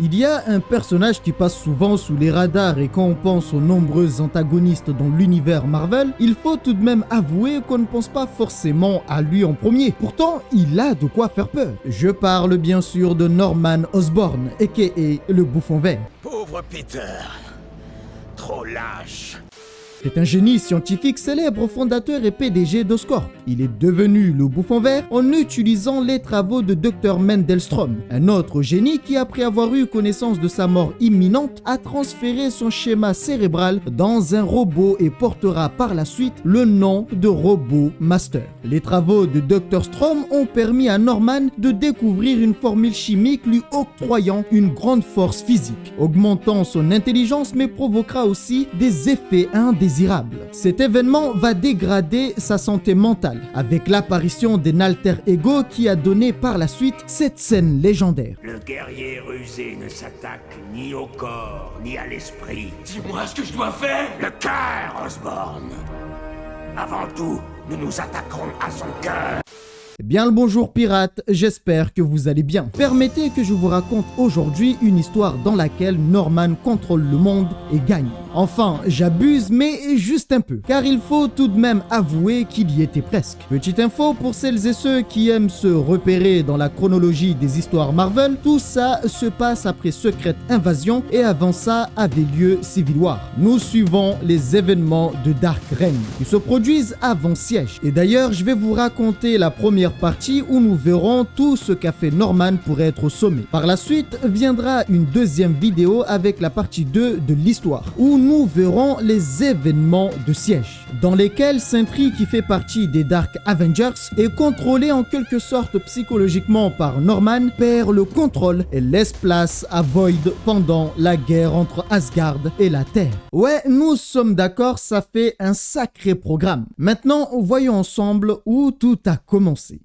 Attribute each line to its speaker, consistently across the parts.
Speaker 1: Il y a un personnage qui passe souvent sous les radars et quand on pense aux nombreux antagonistes dans l'univers Marvel, il faut tout de même avouer qu'on ne pense pas forcément à lui en premier. Pourtant, il a de quoi faire peur. Je parle bien sûr de Norman Osborn, aka le Bouffon Vert.
Speaker 2: Pauvre Peter, trop lâche.
Speaker 1: C'est un génie scientifique célèbre, fondateur et PDG d'Oscorp. Il est devenu le Bouffon Vert en utilisant les travaux de Dr Mendelstrom, un autre génie qui, après avoir eu connaissance de sa mort imminente, a transféré son schéma cérébral dans un robot et portera par la suite le nom de Robot Master. Les travaux de Dr Strom ont permis à Norman de découvrir une formule chimique lui octroyant une grande force physique, augmentant son intelligence mais provoquera aussi des effets indésirables. Cet événement va dégrader sa santé mentale avec l'apparition d'un alter ego qui a donné par la suite cette scène légendaire.
Speaker 2: Le guerrier rusé ne s'attaque ni au corps ni à l'esprit.
Speaker 3: Dis-moi ce que je dois faire.
Speaker 2: Le cœur, Osborn. Avant tout, nous nous attaquerons à son cœur.
Speaker 1: Bien le bonjour pirates, j'espère que vous allez bien. Permettez que je vous raconte aujourd'hui une histoire dans laquelle Norman contrôle le monde et gagne. Enfin, j'abuse, mais juste un peu, car il faut tout de même avouer qu'il y était presque. Petite info pour celles et ceux qui aiment se repérer dans la chronologie des histoires Marvel, tout ça se passe après Secret Invasion et avant ça avait lieu Civil War. Nous suivons les événements de Dark Reign qui se produisent avant Siège. Et d'ailleurs, je vais vous raconter la première partie où nous verrons tout ce qu'a fait Norman pour être au sommet. Par la suite viendra une deuxième vidéo avec la partie 2 de l'histoire, où nous verrons les événements de Siège, dans lesquels Sentry, qui fait partie des Dark Avengers, est contrôlé en quelque sorte psychologiquement par Norman, perd le contrôle et laisse place à Void pendant la guerre entre Asgard et la Terre. Ouais, nous sommes d'accord, ça fait un sacré programme. Maintenant, voyons ensemble où tout a commencé.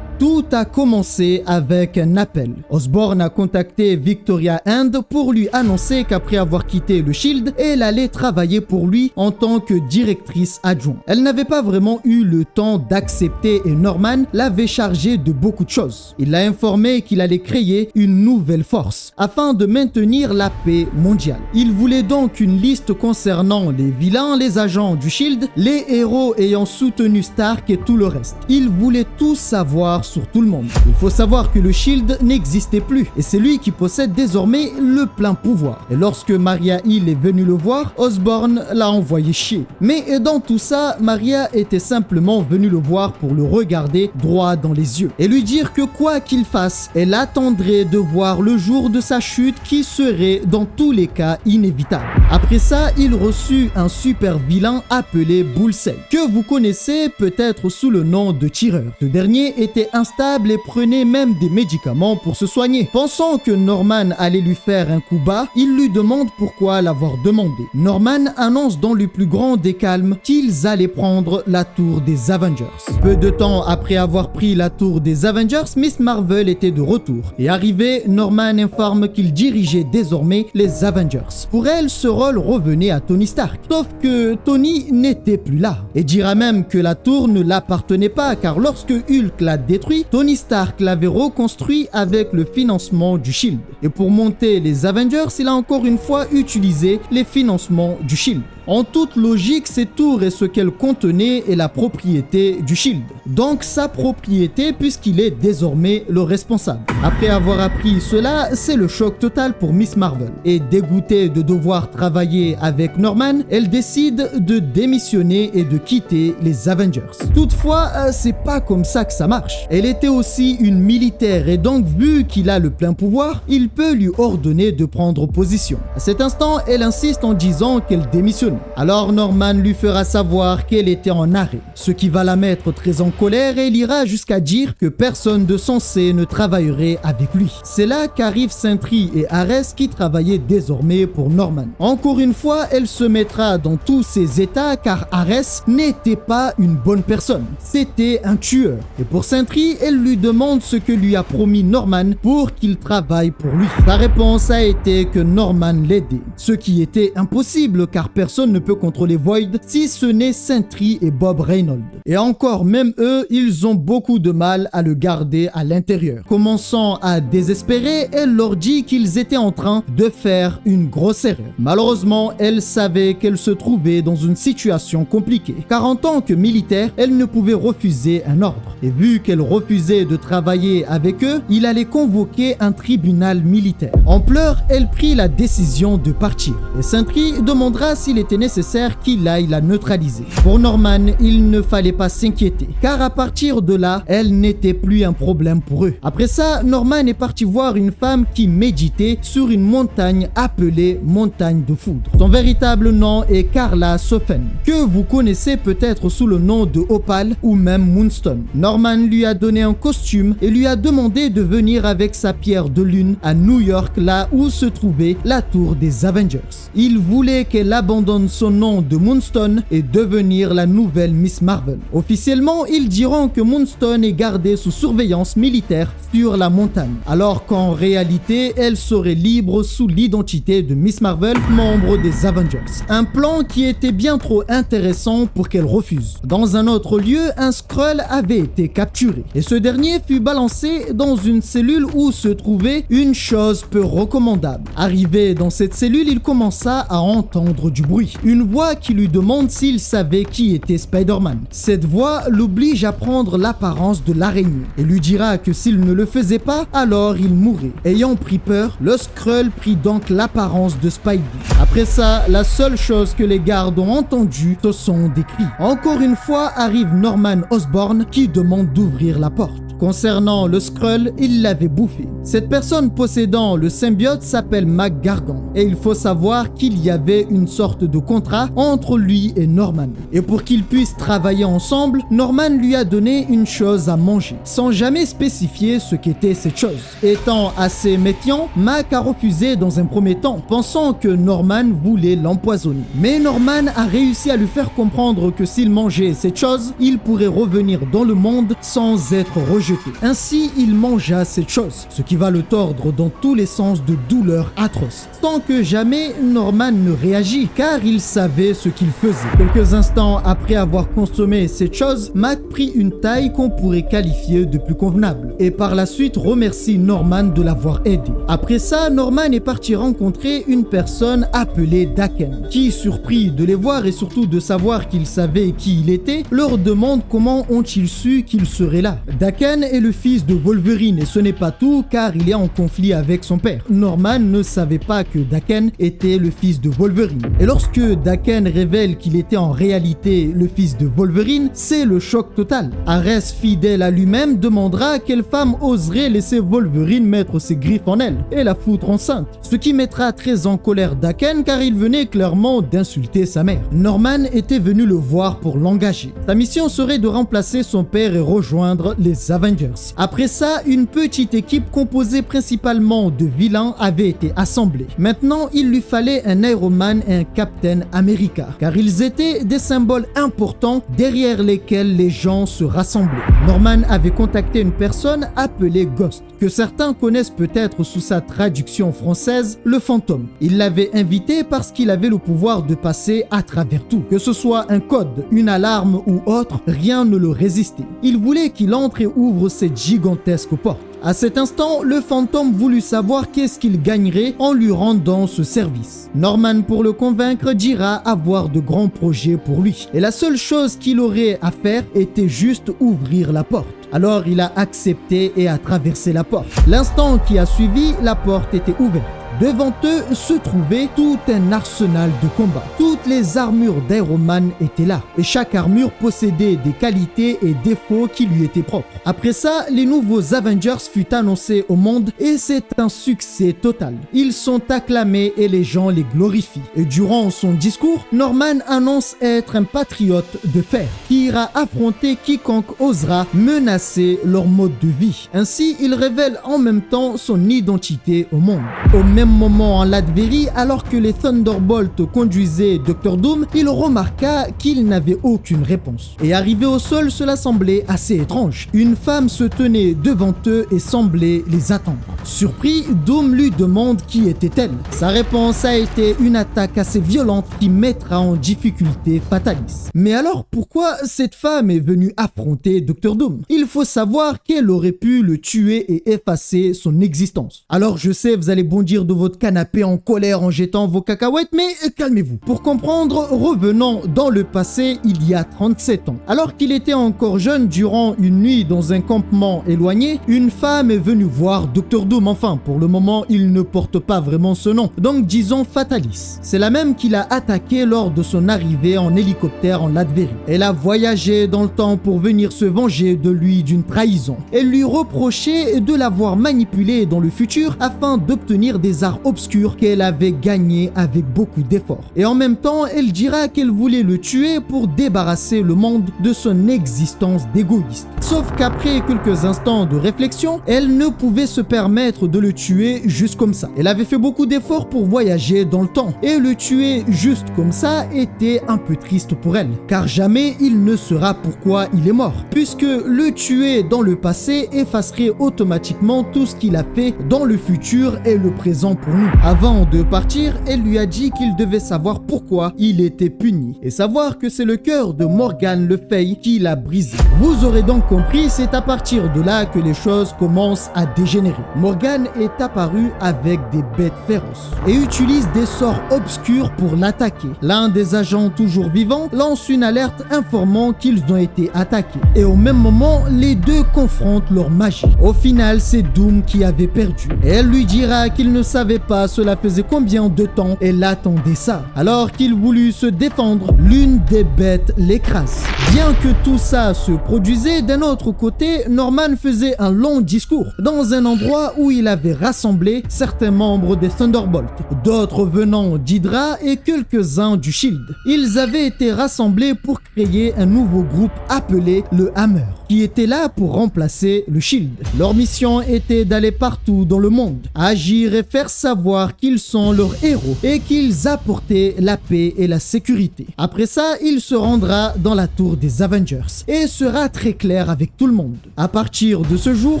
Speaker 1: Tout a commencé avec un appel. Osborn a contacté Victoria Hand pour lui annoncer qu'après avoir quitté le Shield, elle allait travailler pour lui en tant que directrice adjointe. Elle n'avait pas vraiment eu le temps d'accepter et Norman l'avait chargé de beaucoup de choses. Il l'a informé qu'il allait créer une nouvelle force afin de maintenir la paix mondiale. Il voulait donc une liste concernant les vilains, les agents du Shield, les héros ayant soutenu Stark et tout le reste. Il voulait tout savoir sur tout le monde. Il faut savoir que le Shield n'existait plus et c'est lui qui possède désormais le plein pouvoir. Et lorsque Maria Hill est venue le voir, Osborn l'a envoyé chier. Mais dans tout ça, Maria était simplement venue le voir pour le regarder droit dans les yeux et lui dire que quoi qu'il fasse, elle attendrait de voir le jour de sa chute qui serait dans tous les cas inévitable. Après ça, il reçut un super vilain appelé Bullseye, que vous connaissez peut-être sous le nom de Tireur. Ce dernier était instable et prenait même des médicaments pour se soigner. Pensant que Norman allait lui faire un coup bas, il lui demande pourquoi l'avoir demandé. Norman annonce dans le plus grand des calmes qu'ils allaient prendre la tour des Avengers. Peu de temps après avoir pris la tour des Avengers, Miss Marvel était de retour. Et arrivé, Norman informe qu'il dirigeait désormais les Avengers. Pour elle, ce rôle revenait à Tony Stark. Sauf que Tony n'était plus là. Et dira même que la tour ne l'appartenait pas car lorsque Hulk l'a détruit, Tony Stark l'avait reconstruit avec le financement du Shield. Et pour monter les Avengers, il a encore une fois utilisé les financements du Shield. En toute logique, cette tour et ce qu'elle contenait est la propriété du Shield. Donc sa propriété puisqu'il est désormais le responsable. Après avoir appris cela, c'est le choc total pour Miss Marvel. Et dégoûtée de devoir travailler avec Norman, elle décide de démissionner et de quitter les Avengers. Toutefois, c'est pas comme ça que ça marche. Elle était aussi une militaire et donc vu qu'il a le plein pouvoir, il peut lui ordonner de prendre position. À cet instant, elle insiste en disant qu'elle démissionne. Alors Norman lui fera savoir qu'elle était en arrêt, ce qui va la mettre très en colère et il ira jusqu'à dire que personne de sensé ne travaillerait avec lui. C'est là qu'arrivent Sentry et Ares qui travaillaient désormais pour Norman. Encore une fois, elle se mettra dans tous ses états car Ares n'était pas une bonne personne. C'était un tueur. Et pour Sentry, elle lui demande ce que lui a promis Norman pour qu'il travaille pour lui. Sa réponse a été que Norman l'aidait, ce qui était impossible car personne personne ne peut contrôler Void si ce n'est Sentry et Bob Reynolds. Et encore, même eux, ils ont beaucoup de mal à le garder à l'intérieur. Commençant à désespérer, elle leur dit qu'ils étaient en train de faire une grosse erreur. Malheureusement, elle savait qu'elle se trouvait dans une situation compliquée, car en tant que militaire, elle ne pouvait refuser un ordre. Et vu qu'elle refusait de travailler avec eux, il allait convoquer un tribunal militaire. En pleurs, elle prit la décision de partir. Et Sentry demandera s'il était nécessaire qu'il aille la neutraliser. Pour Norman, il ne fallait pas s'inquiéter, car à partir de là, elle n'était plus un problème pour eux. Après ça, Norman est parti voir une femme qui méditait sur une montagne appelée Montagne de Foudre. Son véritable nom est Carla Sofen, que vous connaissez peut-être sous le nom de Opal ou même Moonstone. Norman lui a donné un costume et lui a demandé de venir avec sa pierre de lune à New York, là où se trouvait la tour des Avengers. Il voulait qu'elle abandonne son nom de Moonstone et devenir la nouvelle Miss Marvel. Officiellement, ils diront que Moonstone est gardée sous surveillance militaire sur la montagne, alors qu'en réalité, elle serait libre sous l'identité de Miss Marvel, membre des Avengers. Un plan qui était bien trop intéressant pour qu'elle refuse. Dans un autre lieu, un Skrull avait été capturé et ce dernier fut balancé dans une cellule où se trouvait une chose peu recommandable. Arrivé dans cette cellule, il commença à entendre du bruit. Une voix qui lui demande s'il savait qui était Spider-Man. Cette voix l'oblige à prendre l'apparence de l'araignée et lui dira que s'il ne le faisait pas, alors il mourrait. Ayant pris peur, le Skrull prit donc l'apparence de Spidey. Après ça, la seule chose que les gardes ont entendue, ce sont des cris. Encore une fois, arrive Norman Osborn qui demande d'ouvrir la porte. Concernant le Skrull, il l'avait bouffé. Cette personne possédant le symbiote s'appelle Mac Gargan et il faut savoir qu'il y avait une sorte de contrat entre lui et Norman. Et pour qu'ils puissent travailler ensemble, Norman lui a donné une chose à manger, sans jamais spécifier ce qu'était cette chose. Étant assez méfiant, Mac a refusé dans un premier temps, pensant que Norman voulait l'empoisonner. Mais Norman a réussi à lui faire comprendre que s'il mangeait cette chose, il pourrait revenir dans le monde sans être rejeté. Ainsi, il mangea cette chose, ce qui va le tordre dans tous les sens de douleur atroce. Sans que jamais Norman ne réagit, car il savait ce qu'il faisait. Quelques instants après avoir consommé cette chose, Mac prit une taille qu'on pourrait qualifier de plus convenable, et par la suite remercie Norman de l'avoir aidé. Après ça, Norman est parti rencontrer une personne appelée Daken, qui, surpris de les voir et surtout de savoir qu'il savait qui il était, leur demande comment ont-ils su qu'il serait là. Daken est le fils de Wolverine et ce n'est pas tout car il est en conflit avec son père. Norman ne savait pas que Daken était le fils de Wolverine. Et lorsque Daken révèle qu'il était en réalité le fils de Wolverine, c'est le choc total. Ares, fidèle à lui-même, demandera quelle femme oserait laisser Wolverine mettre ses griffes en elle et la foutre enceinte. Ce qui mettra très en colère Daken car il venait clairement d'insulter sa mère. Norman était venu le voir pour l'engager. Sa mission serait de remplacer son père et rejoindre les Avengers. Après ça, une petite équipe composée principalement de vilains avait été assemblée. Maintenant, il lui fallait un Iron Man et un Captain America, car ils étaient des symboles importants derrière lesquels les gens se rassemblaient. Norman avait contacté une personne appelée Ghost, que certains connaissent peut-être sous sa traduction française, le fantôme. Il l'avait invité parce qu'il avait le pouvoir de passer à travers tout. Que ce soit un code, une alarme ou autre, rien ne le résistait. Il voulait qu'il entre et ouvre cette gigantesque porte. À cet instant, le fantôme voulut savoir qu'est-ce qu'il gagnerait en lui rendant ce service. Norman, pour le convaincre, dira avoir de grands projets pour lui. Et la seule chose qu'il aurait à faire était juste ouvrir la porte. Alors il a accepté et a traversé la porte. L'instant qui a suivi, la porte était ouverte. Devant eux se trouvait tout un arsenal de combat. Toutes les armures d'Iron Man étaient là, et chaque armure possédait des qualités et défauts qui lui étaient propres. Après ça, les nouveaux Avengers furent annoncés au monde et c'est un succès total. Ils sont acclamés et les gens les glorifient. Et durant son discours, Norman annonce être un patriote de fer qui ira affronter quiconque osera menacer leur mode de vie. Ainsi, il révèle en même temps son identité au monde. Au même même moment en Latverie, alors que les Thunderbolts conduisaient Dr Doom, il remarqua qu'il n'avait aucune réponse. Et arrivé au sol, cela semblait assez étrange. Une femme se tenait devant eux et semblait les attendre. Surpris, Doom lui demande qui était-elle. Sa réponse a été une attaque assez violente qui mettra en difficulté Fatalis. Mais alors pourquoi cette femme est venue affronter Dr Doom? Il faut savoir qu'elle aurait pu le tuer et effacer son existence. Alors je sais, vous allez bondir de votre canapé en colère en jetant vos cacahuètes, mais calmez-vous. Pour comprendre, revenons dans le passé il y a 37 ans. Alors qu'il était encore jeune durant une nuit dans un campement éloigné, une femme est venue voir Dr Doom. Enfin, pour le moment, il ne porte pas vraiment ce nom. Donc disons Fatalis. C'est la même qu'il a attaqué lors de son arrivée en hélicoptère en Latverie. Elle a voyagé dans le temps pour venir se venger de lui d'une trahison. Elle lui reprochait de l'avoir manipulé dans le futur afin d'obtenir des arts obscurs qu'elle avait gagnés avec beaucoup d'efforts. Et en même temps, elle dira qu'elle voulait le tuer pour débarrasser le monde de son existence d'égoïste. Sauf qu'après quelques instants de réflexion, elle ne pouvait se permettre de le tuer juste comme ça. Elle avait fait beaucoup d'efforts pour voyager dans le temps et le tuer juste comme ça était un peu triste pour elle, car jamais il ne saura pourquoi il est mort, puisque le tuer dans le passé effacerait automatiquement tout ce qu'il a fait dans le futur et le présent pour nous. Avant de partir, elle lui a dit qu'il devait savoir pourquoi il était puni et savoir que c'est le cœur de Morgan Le Fay qui l'a brisé. Vous aurez donc compris, c'est à partir de là que les choses commencent à dégénérer. Morgan est apparu avec des bêtes féroces et utilise des sorts obscurs pour l'attaquer. L'un des agents toujours vivants lance une alerte informant qu'ils ont été attaqués. Et au même moment, les deux confrontent leur magie. Au final, c'est Doom qui avait perdu. Et elle lui dira qu'il ne savait pas cela faisait combien de temps elle attendait ça. Alors qu'il voulut se défendre, l'une des bêtes l'écrase. Bien que tout ça se produisait, d'un autre côté, Norman faisait un long discours dans un endroit où il avait rassemblé certains membres des Thunderbolts, d'autres venant d'Hydra et quelques-uns du Shield. Ils avaient été rassemblés pour créer un nouveau groupe appelé le Hammer, qui était là pour remplacer le Shield. Leur mission était d'aller partout dans le monde, agir et faire savoir qu'ils sont leurs héros et qu'ils apportaient la paix et la sécurité. Après ça, il se rendra dans la tour des Avengers et sera très clair avec tout le monde. À partir de ce jour,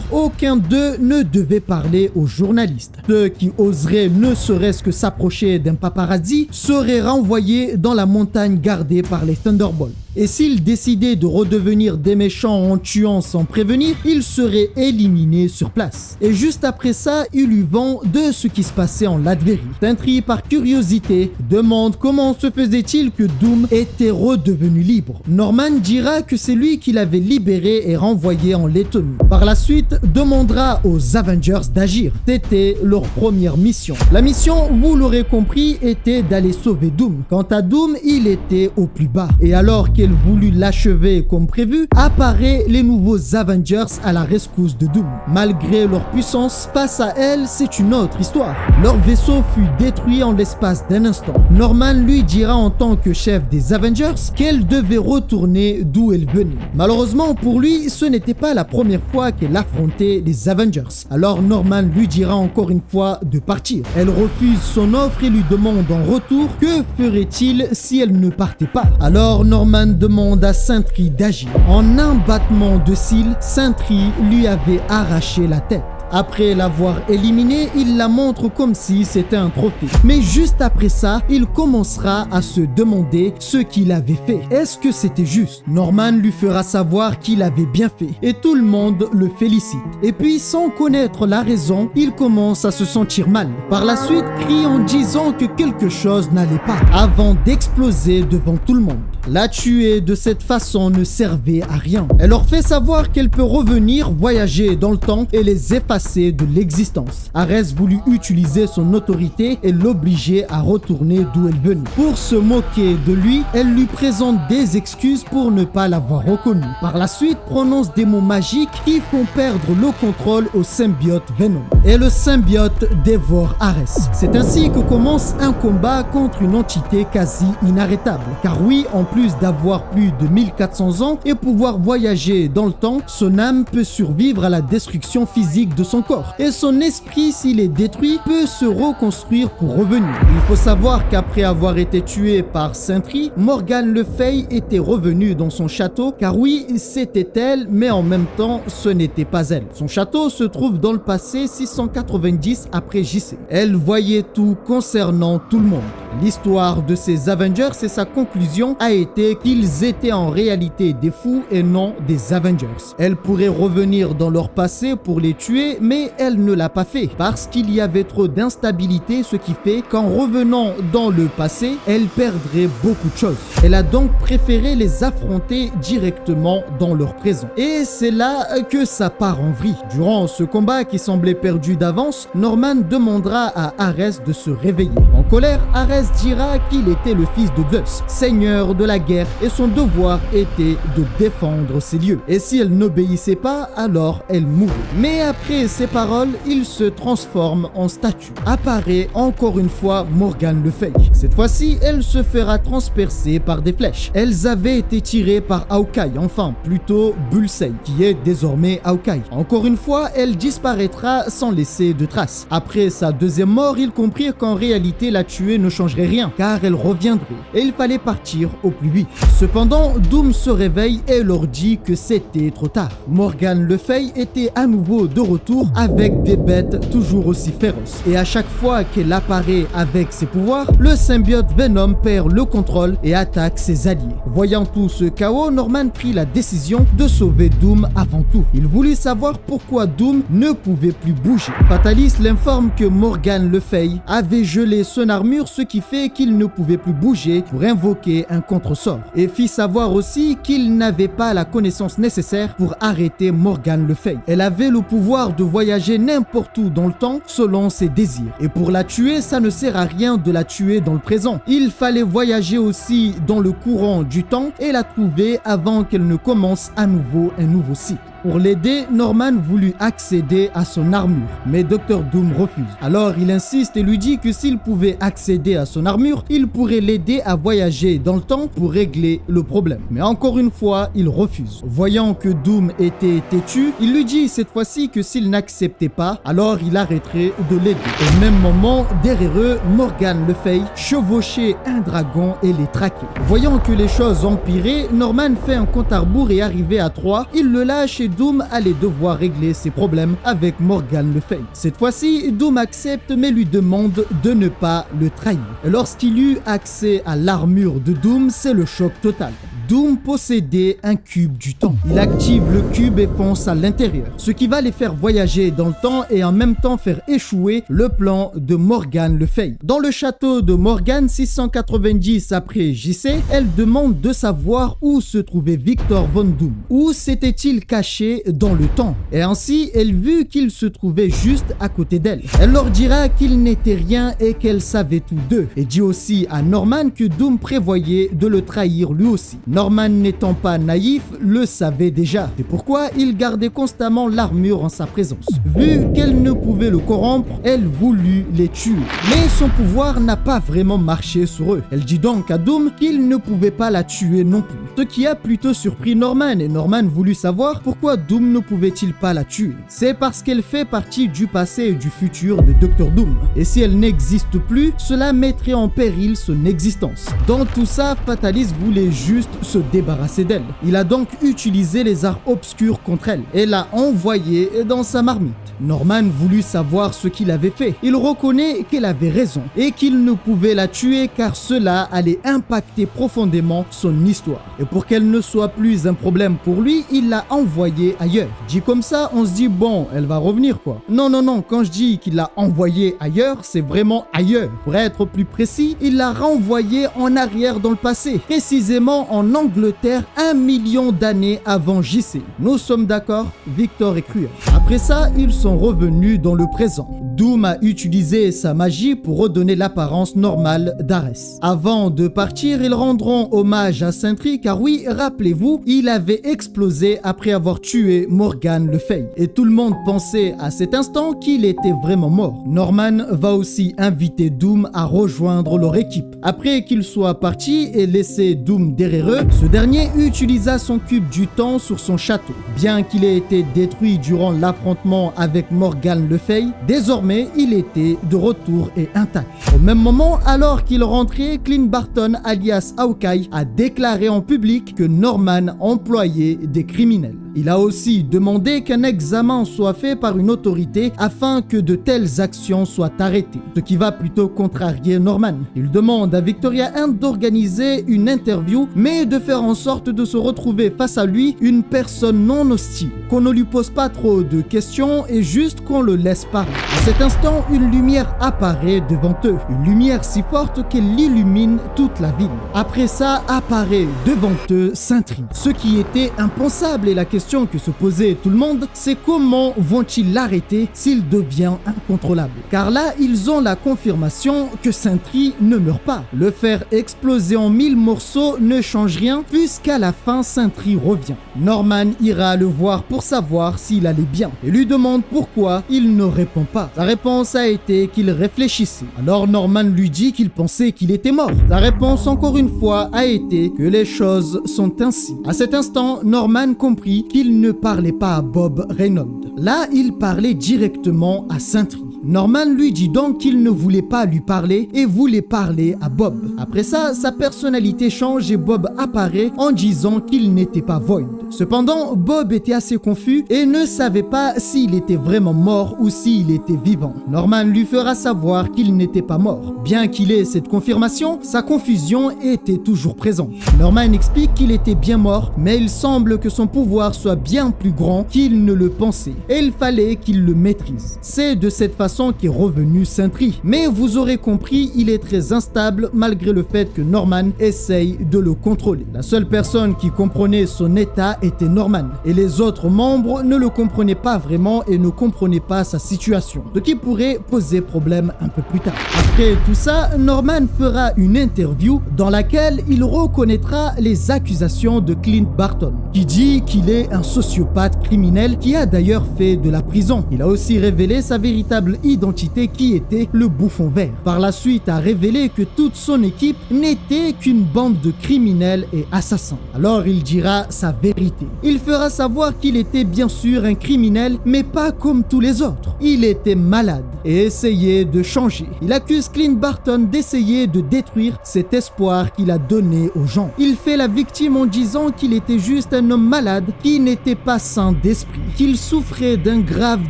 Speaker 1: aucun d'eux ne devait parler aux journalistes. Ceux qui oseraient ne serait-ce que s'approcher d'un paparazzi seraient renvoyés dans la montagne gardée par les Thunderbolts. Et s'ils décidaient de redevenir des méchants en tuant sans prévenir, ils seraient éliminés sur place. Et juste après ça, il lui vend de ce qui se passait en Latverie. Intrigué par curiosité, demande comment se faisait-il que Doom était redevenu libre. Norman dira que c'est lui qui l'avait libéré et renvoyé en Lettonie. Par la suite, demandera aux Avengers d'agir. C'était leur première mission. La mission, vous l'aurez compris, était d'aller sauver Doom. Quant à Doom, il était au plus bas. Et alors qu'elle voulut l'achever comme prévu, apparaît les nouveaux Avengers à la rescousse de Doom. Malgré leur puissance, face à elle, c'est une autre histoire. Leur vaisseau fut détruit en l'espace d'un instant. Norman lui dira en tant que chef des Avengers qu'elle devait retourner d'où elle venait. Malheureusement pour lui, ce n'était pas la première fois qu'elle affrontait les Avengers. Alors Norman lui dira encore une fois de partir. Elle refuse son offre et lui demande en retour que ferait-il si elle ne partait pas. Alors Norman demande à Sentry d'agir. En un battement de cils, Sentry lui avait arraché la tête. Après l'avoir éliminée, il la montre comme si c'était un trophée. Mais juste après ça, il commencera à se demander ce qu'il avait fait. Est-ce que c'était juste? Norman lui fera savoir qu'il avait bien fait et tout le monde le félicite. Et puis, sans connaître la raison, il commence à se sentir mal. Par la suite, crie en disant que quelque chose n'allait pas avant d'exploser devant tout le monde. La tuer de cette façon ne servait à rien. Elle leur fait savoir qu'elle peut revenir voyager dans le temps et les effacer de l'existence. Ares voulut utiliser son autorité et l'obliger à retourner d'où elle venait. Pour se moquer de lui, elle lui présente des excuses pour ne pas l'avoir reconnu. Par la suite, prononce des mots magiques qui font perdre le contrôle au symbiote Venom. Et le symbiote dévore Ares. C'est ainsi que commence un combat contre une entité quasi inarrêtable. Car oui, en plus plus d'avoir plus de 1400 ans et pouvoir voyager dans le temps, son âme peut survivre à la destruction physique de son corps. Et son esprit, s'il est détruit, peut se reconstruire pour revenir. Il faut savoir qu'après avoir été tué par Sentry, Morgane Le Fay était revenue dans son château, car oui, c'était elle, mais en même temps, ce n'était pas elle. Son château se trouve dans le passé 690 après JC. Elle voyait tout concernant tout le monde. L'histoire de ces Avengers et sa conclusion a été qu'ils étaient en réalité des fous et non des Avengers. Elle pourrait revenir dans leur passé pour les tuer, mais elle ne l'a pas fait parce qu'il y avait trop d'instabilité, ce qui fait qu'en revenant dans le passé, elle perdrait beaucoup de choses. Elle a donc préféré les affronter directement dans leur présent. Et c'est là que ça part en vrille. Durant ce combat qui semblait perdu d'avance, Norman demandera à Ares de se réveiller. En colère, Ares dira qu'il était le fils de Zeus, seigneur de la guerre, et son devoir était de défendre ces lieux. Et si elle n'obéissait pas, alors elle mourrait. Mais après ces paroles, il se transforme en statue. Apparaît encore une fois Morgane Le Fay. Cette fois-ci, elle se fera transpercer par des flèches. Elles avaient été tirées par Hawkeye, enfin plutôt Bullseye, qui est désormais Hawkeye. Encore une fois, elle disparaîtra sans laisser de traces. Après sa deuxième mort, ils comprirent qu'en réalité la tuer ne changerait rien, car elle reviendrait, et il fallait partir au plus vite. Cependant, Doom se réveille et leur dit que c'était trop tard. Morgane Le Fay était à nouveau de retour avec des bêtes toujours aussi féroces. Et à chaque fois qu'elle apparaît avec ses pouvoirs, le symbiote Venom perd le contrôle et attaque ses alliés. Voyant tout ce chaos, Norman prit la décision de sauver Doom avant tout. Il voulut savoir pourquoi Doom ne pouvait plus bouger. Fatalis l'informe que Morgane Le Fay avait gelé son armure, ce qui fait qu'il ne pouvait plus bouger pour invoquer un contre-sort. Et fit savoir aussi qu'il n'avait pas la connaissance nécessaire pour arrêter Morgane Le Fay. Elle avait le pouvoir de voyager n'importe où dans le temps selon ses désirs. Et pour la tuer, ça ne sert à rien de la tuer dans le présent. Il fallait voyager aussi dans le courant du temps et la trouver avant qu'elle ne commence à nouveau un nouveau cycle. Pour l'aider, Norman voulut accéder à son armure, mais Dr Doom refuse. Alors il insiste et lui dit que s'il pouvait accéder à son armure, il pourrait l'aider à voyager dans le temps pour régler le problème. Mais encore une fois, il refuse. Voyant que Doom était têtu, il lui dit cette fois-ci que s'il n'acceptait pas, alors il arrêterait de l'aider. Au même moment, derrière eux, Morgane Le Fay chevauchait un dragon et les traquait. Voyant que les choses empiraient, Norman fait un compte à rebours et arrivé à 3, il le lâche et Doom allait devoir régler ses problèmes avec Morgane Le Fay. Cette fois-ci, Doom accepte mais lui demande de ne pas le trahir. Lorsqu'il eut accès à l'armure de Doom, c'est le choc total. Doom possédait un cube du temps. Il active le cube et fonce à l'intérieur, ce qui va les faire voyager dans le temps et en même temps faire échouer le plan de Morgane Le Fay. Dans le château de Morgane, 690 après JC, elle demande de savoir où se trouvait Victor Von Doom. Où s'était-il caché dans le temps? Et ainsi, elle vit qu'il se trouvait juste à côté d'elle. Elle leur dira qu'il n'était rien et qu'elle savait tout d'eux. Et dit aussi à Norman que Doom prévoyait de le trahir lui aussi. Norman n'étant pas naïf, le savait déjà. C'est pourquoi il gardait constamment l'armure en sa présence. Vu qu'elle ne pouvait le corrompre, elle voulut les tuer. Mais son pouvoir n'a pas vraiment marché sur eux. Elle dit donc à Doom qu'il ne pouvait pas la tuer non plus. Ce qui a plutôt surpris Norman, et Norman voulut savoir pourquoi Doom ne pouvait-il pas la tuer. C'est parce qu'elle fait partie du passé et du futur de Dr Doom. Et si elle n'existe plus, cela mettrait en péril son existence. Dans tout ça, Fatalis voulait juste se débarrasser d'elle. Il a donc utilisé les arts obscurs contre elle et l'a envoyée dans sa marmite. Norman voulut savoir ce qu'il avait fait. Il reconnaît qu'elle avait raison et qu'il ne pouvait la tuer car cela allait impacter profondément son histoire. Et pour qu'elle ne soit plus un problème pour lui, il l'a envoyée ailleurs. Dit comme ça, on se dit bon, elle va revenir quoi. Non, quand je dis qu'il l'a envoyée ailleurs, c'est vraiment ailleurs. Pour être plus précis, il l'a renvoyée en arrière dans le passé, précisément en Angleterre 1 million d'années avant JC. Nous sommes d'accord, Victor est cruel. Après ça, ils sont revenus dans le présent. Doom a utilisé sa magie pour redonner l'apparence normale d'Ares. Avant de partir, ils rendront hommage à Sentry car oui, rappelez-vous, il avait explosé après avoir tué Morgan Le Fay. Et tout le monde pensait à cet instant qu'il était vraiment mort. Norman va aussi inviter Doom à rejoindre leur équipe. Après qu'il soit parti et laissé Doom derrière eux, ce dernier utilisa son cube du temps sur son château. Bien qu'il ait été détruit durant l'affrontement avec Morgan Le Fay, désormais il était de retour et intact. Au même moment, alors qu'il rentrait, Clint Barton alias Hawkeye a déclaré en public que Norman employait des criminels. Il a aussi demandé qu'un examen soit fait par une autorité afin que de telles actions soient arrêtées, ce qui va plutôt contrarier Norman. Il demande à Victoria Hand d'organiser une interview, mais de faire en sorte de se retrouver face à lui une personne non hostile, qu'on ne lui pose pas trop de questions et juste qu'on le laisse parler. À cet instant, une lumière apparaît devant eux, une lumière si forte qu'elle illumine toute la ville. Après ça, apparaît devant eux Sentry, ce qui était impensable, et la question que se posait tout le monde, c'est comment vont-ils l'arrêter s'il devient incontrôlable? Car là, ils ont la confirmation que Sentry ne meurt pas. Le faire exploser en 1000 morceaux ne change rien, puisqu'à la fin, Sentry revient. Norman ira le voir pour savoir s'il allait bien et lui demande pourquoi il ne répond pas. Sa réponse a été qu'il réfléchissait. Alors Norman lui dit qu'il pensait qu'il était mort. Sa réponse, encore une fois, a été que les choses sont ainsi. À cet instant, Norman comprit qu'il ne parlait pas à Bob Reynolds. Là, il parlait directement à Sentry. Norman lui dit donc qu'il ne voulait pas lui parler et voulait parler à Bob. Après ça, sa personnalité change et Bob apparaît en disant qu'il n'était pas Void. Cependant, Bob était assez confus et ne savait pas s'il était vraiment mort ou s'il était vivant. Norman lui fera savoir qu'il n'était pas mort. Bien qu'il ait cette confirmation, sa confusion était toujours présente. Norman explique qu'il était bien mort, mais il semble que son pouvoir soit bien plus grand qu'il ne le pensait et il fallait qu'il le maîtrise. C'est de cette façon qu'est revenu Sentry. Mais vous aurez compris, il est très instable malgré le fait que Norman essaye de le contrôler. La seule personne qui comprenait son état était Norman et les autres membres ne le comprenaient pas vraiment et ne comprenaient pas sa situation, ce qui pourrait poser problème un peu plus tard. Après tout ça, Norman fera une interview dans laquelle il reconnaîtra les accusations de Clint Barton, qui dit qu'il est un sociopathe criminel qui a d'ailleurs fait de la prison. Il a aussi révélé sa véritable identité qui était le Bouffon Vert. Par la suite, a révélé que toute son équipe n'était qu'une bande de criminels et assassins. Alors il dira sa vérité. Il fera savoir qu'il était bien sûr un criminel, mais pas comme tous les autres. Il était malade et essayait de changer. Il accuse Clint Barton d'essayer de détruire cet espoir qu'il a donné aux gens. Il fait la victime en disant qu'il était juste un homme malade qui n'était pas sain d'esprit, qu'il souffrait d'un grave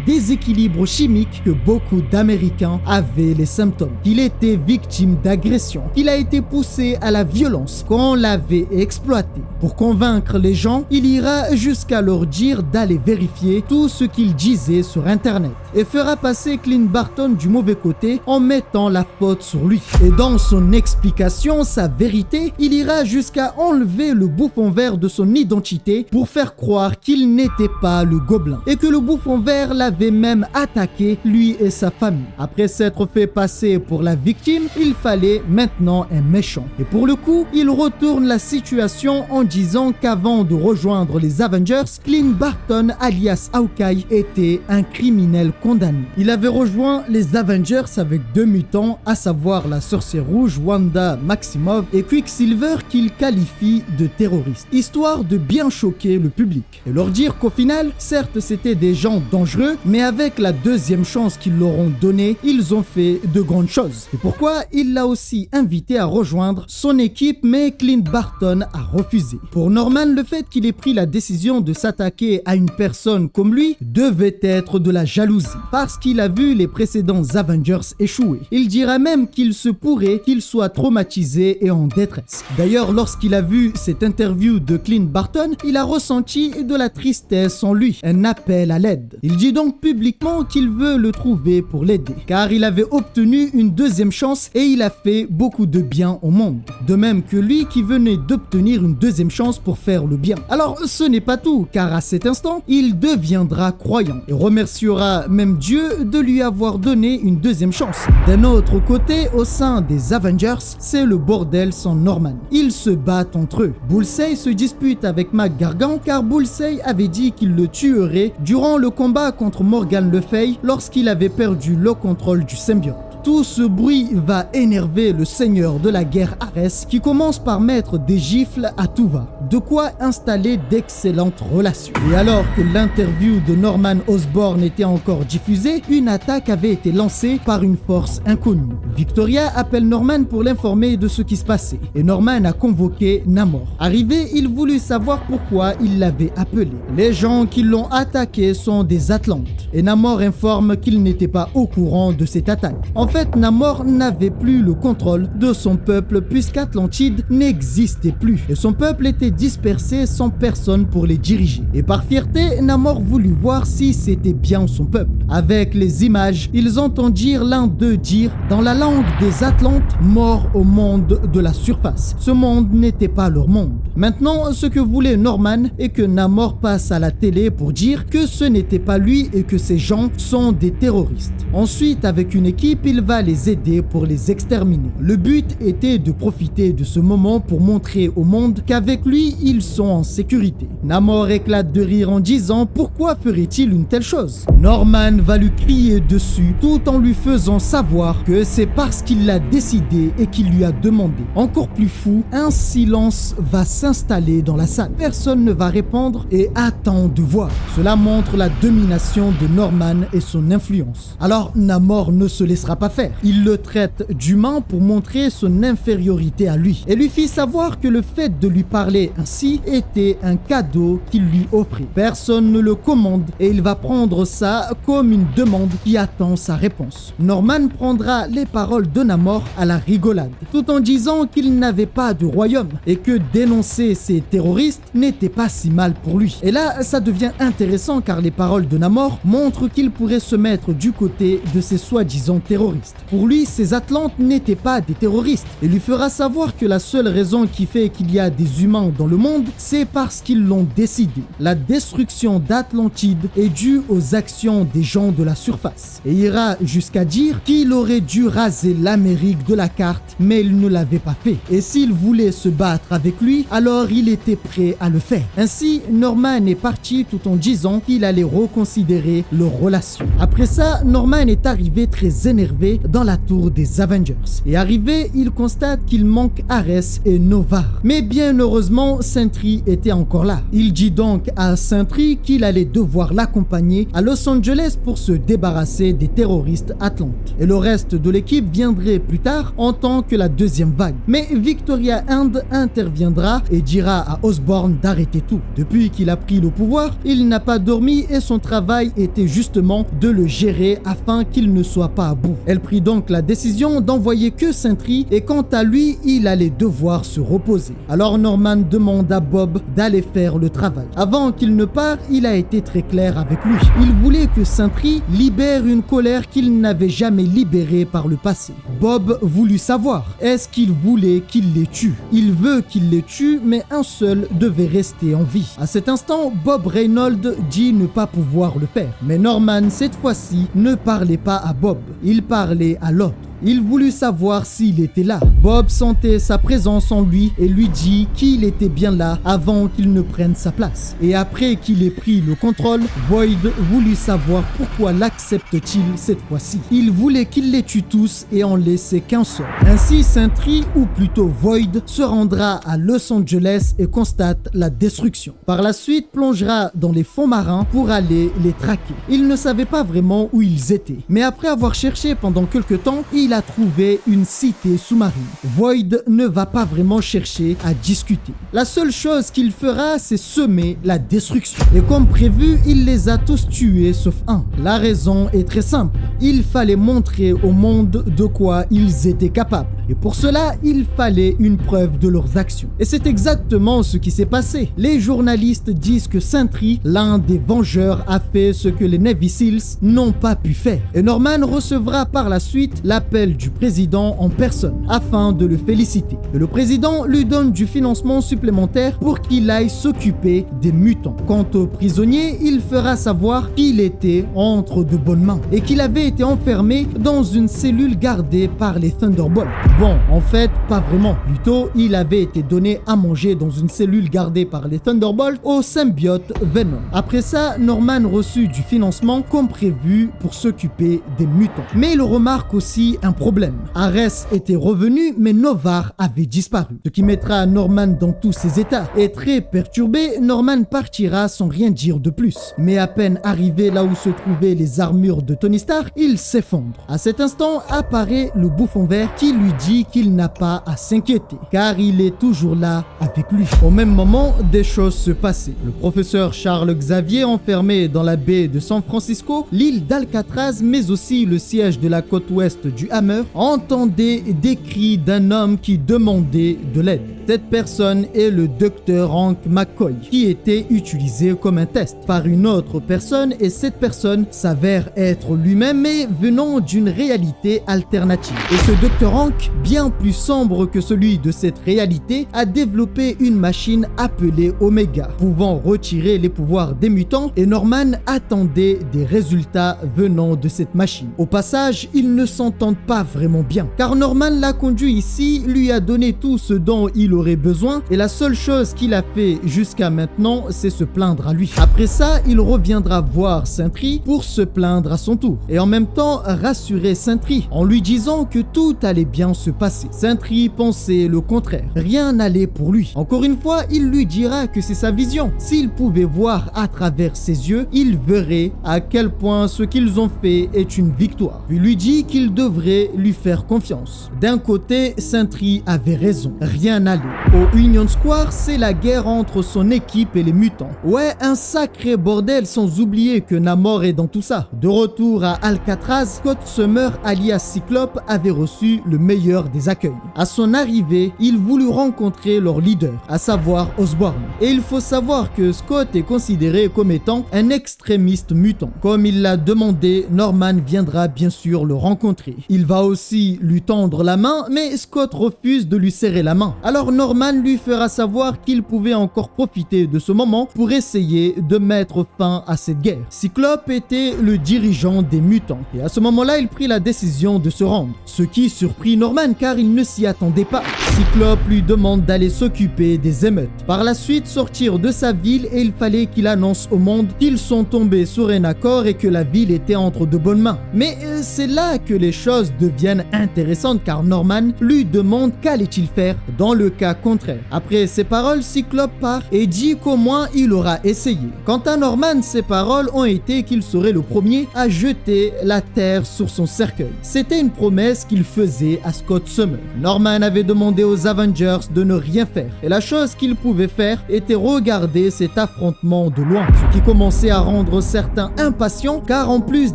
Speaker 1: déséquilibre chimique, que beaucoup d'Américains avaient les symptômes, qu'il était victime d'agression, qu'il a été poussé à la violence, qu'on l'avait exploité. Pour convaincre les gens, il ira jusqu'à leur dire d'aller vérifier tout ce qu'il disait sur Internet et fera passer Clint Barton du mauvais côté en mettant la faute sur lui. Et dans son explication, sa vérité, il ira jusqu'à enlever le Bouffon Vert de son identité pour faire croire qu'il n'était pas le gobelin et que le Bouffon Vert l'avait même attaqué, lui et sa famille. Après s'être fait passer pour la victime, il fallait maintenant un méchant. Et pour le coup, il retourne la situation en disant qu'avant de rejoindre les Avengers, Clint Barton alias Hawkeye était un criminel condamné. Il avait rejoint les Avengers avec 2 mutants, à savoir la sorcière rouge Wanda Maximoff et Quicksilver, qu'il qualifie de terroristes, histoire de bien choquer le public et leur dire qu'au final, certes c'était des gens dangereux, mais avec la deuxième chance qu'ils leur ont donnée, ils ont fait de grandes choses. C'est pourquoi il l'a aussi invité à rejoindre son équipe, mais Clint Barton a refusé. Pour Norman, le fait qu'il ait pris la décision de s'attaquer à une personne comme lui devait être de la jalousie, parce qu'il a vu les précédents Avengers échouer. Il dira même qu'il se pourrait qu'il soit traumatisé et en détresse. D'ailleurs, lorsqu'il a vu cette interview de Clint Barton, il a ressenti de la tristesse en lui, un appel à l'aide. Il dit donc publiquement qu'il veut le trouver pour l'aider, car il avait obtenu une deuxième chance et il a fait beaucoup de bien au monde. De même que lui qui venait d'obtenir une deuxième chance pour faire le bien. Alors ce n'est pas tout, car à cet instant, il deviendra croyant et remerciera même Dieu de lui avoir donné une deuxième chance. D'un autre côté, au sein des Avengers, c'est le bordel sans Norman. Ils se battent entre eux. Bullseye se dispute avec Mac Gargan car Bullseye avait dit qu'il le tuerait durant le combat contre Morgan Le Fay lorsqu'il avait perdu le contrôle du symbiote. Tout ce bruit va énerver le seigneur de la guerre Ares qui commence par mettre des gifles à tout va. De quoi installer d'excellentes relations. Et alors que l'interview de Norman Osborn était encore diffusée, une attaque avait été lancée par une force inconnue. Victoria appelle Norman pour l'informer de ce qui se passait. Et Norman a convoqué Namor. Arrivé, il voulut savoir pourquoi il l'avait appelé. Les gens qui l'ont attaqué sont des Atlantes. Et Namor informe qu'il n'était pas au courant de cette attaque. En fait, Namor n'avait plus le contrôle de son peuple puisqu'Atlantide n'existait plus. Et son peuple était dispersé sans personne pour les diriger. Et par fierté, Namor voulut voir si c'était bien son peuple. Avec les images, ils entendirent l'un d'eux dire dans la langue des Atlantes, mort au monde de la surface. Ce monde n'était pas leur monde. Maintenant, ce que voulait Norman est que Namor passe à la télé pour dire que ce n'était pas lui et que ces gens sont des terroristes. Ensuite, avec une équipe, il va les aider pour les exterminer. Le but était de profiter de ce moment pour montrer au monde qu'avec lui, ils sont en sécurité. Namor éclate de rire en disant pourquoi ferait-il une telle chose? Norman va lui crier dessus tout en lui faisant savoir que c'est parce qu'il l'a décidé et qu'il lui a demandé. Encore plus fou, un silence va s'installer dans la salle. Personne ne va répondre et attend de voir. Cela montre la domination de Norman et son influence. Alors Namor ne se laissera pas faire. Il le traite d'humain pour montrer son infériorité à lui et lui fit savoir que le fait de lui parler ainsi était un cadeau qu'il lui offrait. Personne ne le commande et il va prendre ça comme une demande qui attend sa réponse. Norman prendra les paroles de Namor à la rigolade, tout en disant qu'il n'avait pas de royaume et que dénoncer ces terroristes n'était pas si mal pour lui. Et là, ça devient intéressant car les paroles de Namor montrent qu'il pourrait se mettre du côté de ces soi-disant terroristes. Pour lui, ces Atlantes n'étaient pas des terroristes et lui fera savoir que la seule raison qui fait qu'il y a des humains dans le monde, c'est parce qu'ils l'ont décidé. La destruction d'Atlantide est due aux actions des gens de la surface et ira jusqu'à dire qu'il aurait dû raser l'Amérique de la carte, mais il ne l'avait pas fait. Et s'il voulait se battre avec lui, alors il était prêt à le faire. Ainsi, Norman est parti tout en disant qu'il allait reconsidérer leur relation. Après ça, Norman est arrivé très énervé dans la tour des Avengers. Et arrivé, il constate qu'il manque Ares et Nova. Mais bien heureusement, Sentry était encore là. Il dit donc à Sentry qu'il allait devoir l'accompagner à Los Angeles pour se débarrasser des terroristes atlantes. Et le reste de l'équipe viendrait plus tard en tant que la deuxième vague. Mais Victoria Hand interviendra et dira à Osborn d'arrêter tout. Depuis qu'il a pris le pouvoir, il n'a pas dormi et son travail était justement de le gérer afin qu'il ne soit pas à bout. Elle prit donc la décision d'envoyer que Sentry et quant à lui, il allait devoir se reposer. Alors Norman demande à Bob d'aller faire le travail. Avant qu'il ne parte, il a été très clair avec lui. Il voulait que Sentry libère une colère qu'il n'avait jamais libérée par le passé. Bob voulut savoir, est-ce qu'il voulait qu'il les tue? Il veut qu'il les tue, mais un seul devait rester en vie. À cet instant, Bob Reynolds dit ne pas pouvoir le faire. Mais Norman, cette fois-ci, ne parlait pas à Bob, il parlait à l'autre. Il voulut savoir s'il était là. Bob sentait sa présence en lui et lui dit qu'il était bien là avant qu'il ne prenne sa place. Et après qu'il ait pris le contrôle, Void voulut savoir pourquoi l'accepte-t-il cette fois-ci. Il voulait qu'il les tue tous et en laisser qu'un seul. Ainsi, Sentry, ou plutôt Void, se rendra à Los Angeles et constate la destruction. Par la suite, plongera dans les fonds marins pour aller les traquer. Il ne savait pas vraiment où ils étaient. Mais après avoir cherché pendant quelques temps, il a trouvé une cité sous-marine. Void ne va pas vraiment chercher à discuter. La seule chose qu'il fera, c'est semer la destruction. Et comme prévu, il les a tous tués sauf un. La raison est très simple. Il fallait montrer au monde de quoi ils étaient capables. Et pour cela, il fallait une preuve de leurs actions. Et c'est exactement ce qui s'est passé. Les journalistes disent que Sentry, l'un des Vengeurs, a fait ce que les Navy Seals n'ont pas pu faire. Et Norman recevra par la suite l'appel du président en personne afin de le féliciter. Et le président lui donne du financement supplémentaire pour qu'il aille s'occuper des mutants. Quant au prisonnier, il fera savoir qu'il était entre de bonnes mains et qu'il avait été enfermé dans une cellule gardée par les Thunderbolts. Bon, en fait, pas vraiment. Plutôt, il avait été donné à manger dans une cellule gardée par les Thunderbolts au symbiote Venom. Après ça, Norman reçut du financement comme prévu pour s'occuper des mutants. Mais il remarque aussi un problème. Ares était revenu, mais Noh-Varr avait disparu. Ce qui mettra Norman dans tous ses états. Et très perturbé, Norman partira sans rien dire de plus. Mais à peine arrivé là où se trouvaient les armures de Tony Stark, il s'effondre. À cet instant apparaît le Bouffon Vert qui lui dit qu'il n'a pas à s'inquiéter, car il est toujours là avec lui. Au même moment, des choses se passaient. Le professeur Charles Xavier, enfermé dans la baie de San Francisco, l'île d'Alcatraz, mais aussi le siège de la côte ouest du Hammer, entendait des cris d'un homme qui demandait de l'aide. Cette personne est le docteur Hank McCoy, qui était utilisé comme un test par une autre personne, et cette personne s'avère être lui-même, mais venant d'une réalité alternative. Et ce docteur Hank, bien plus sombre que celui de cette réalité, a développé une machine appelée Omega, pouvant retirer les pouvoirs des mutants, et Norman attendait des résultats venant de cette machine. Au passage, ils ne s'entendent pas vraiment bien, car Norman l'a conduit ici, lui a donné tout ce dont il aurait besoin, et la seule chose qu'il a fait jusqu'à maintenant, c'est se plaindre à lui. Après ça, il reviendra voir Sentry pour se plaindre à son tour, et en même temps rassurer Sentry en lui disant que tout allait bien se passer. Sentry pensait le contraire, rien n'allait pour lui. Encore une fois, il lui dira que c'est sa vision. S'il pouvait voir à travers ses yeux, il verrait à quel point ce qu'ils ont fait est une victoire. Il lui dit qu'il devrait lui faire confiance. D'un côté, Sentry avait raison, rien n'allait. Au Union Square, c'est la guerre entre son équipe et les mutants. Ouais, un sacré bordel, sans oublier que Namor est dans tout ça. De retour à Alcatraz, Scott Summers alias Cyclope avait reçu le meilleur des accueils. À son arrivée, il voulut rencontrer leur leader, à savoir Osborn. Et il faut savoir que Scott est considéré comme étant un extrémiste mutant. Comme il l'a demandé, Norman viendra bien sûr le rencontrer. Il va aussi lui tendre la main, mais Scott refuse de lui serrer la main. Alors Norman lui fera savoir qu'il pouvait encore profiter de ce moment pour essayer de mettre fin à cette guerre. Cyclope était le dirigeant des mutants, et à ce moment-là, il prit la décision de se rendre, ce qui surprit Norman car il ne s'y attendait pas. Cyclope lui demande d'aller s'occuper des émeutes. Par la suite, sortir de sa ville, et il fallait qu'il annonce au monde qu'ils sont tombés sur un accord et que la ville était entre de bonnes mains. Mais c'est là que les choses deviennent intéressantes car Norman lui demande qu'allait-il faire dans le cas contraire. Après ces paroles, Cyclope part et dit qu'au moins il aura essayé. Quant à Norman, ses paroles ont été qu'il serait le premier à jeter la terre sur son cercueil. C'était une promesse qu'il faisait à Scott Summers. Norman avait demandé aux Avengers de ne rien faire, et la chose qu'ils pouvaient faire était regarder cet affrontement de loin, ce qui commençait à rendre certains impatients car en plus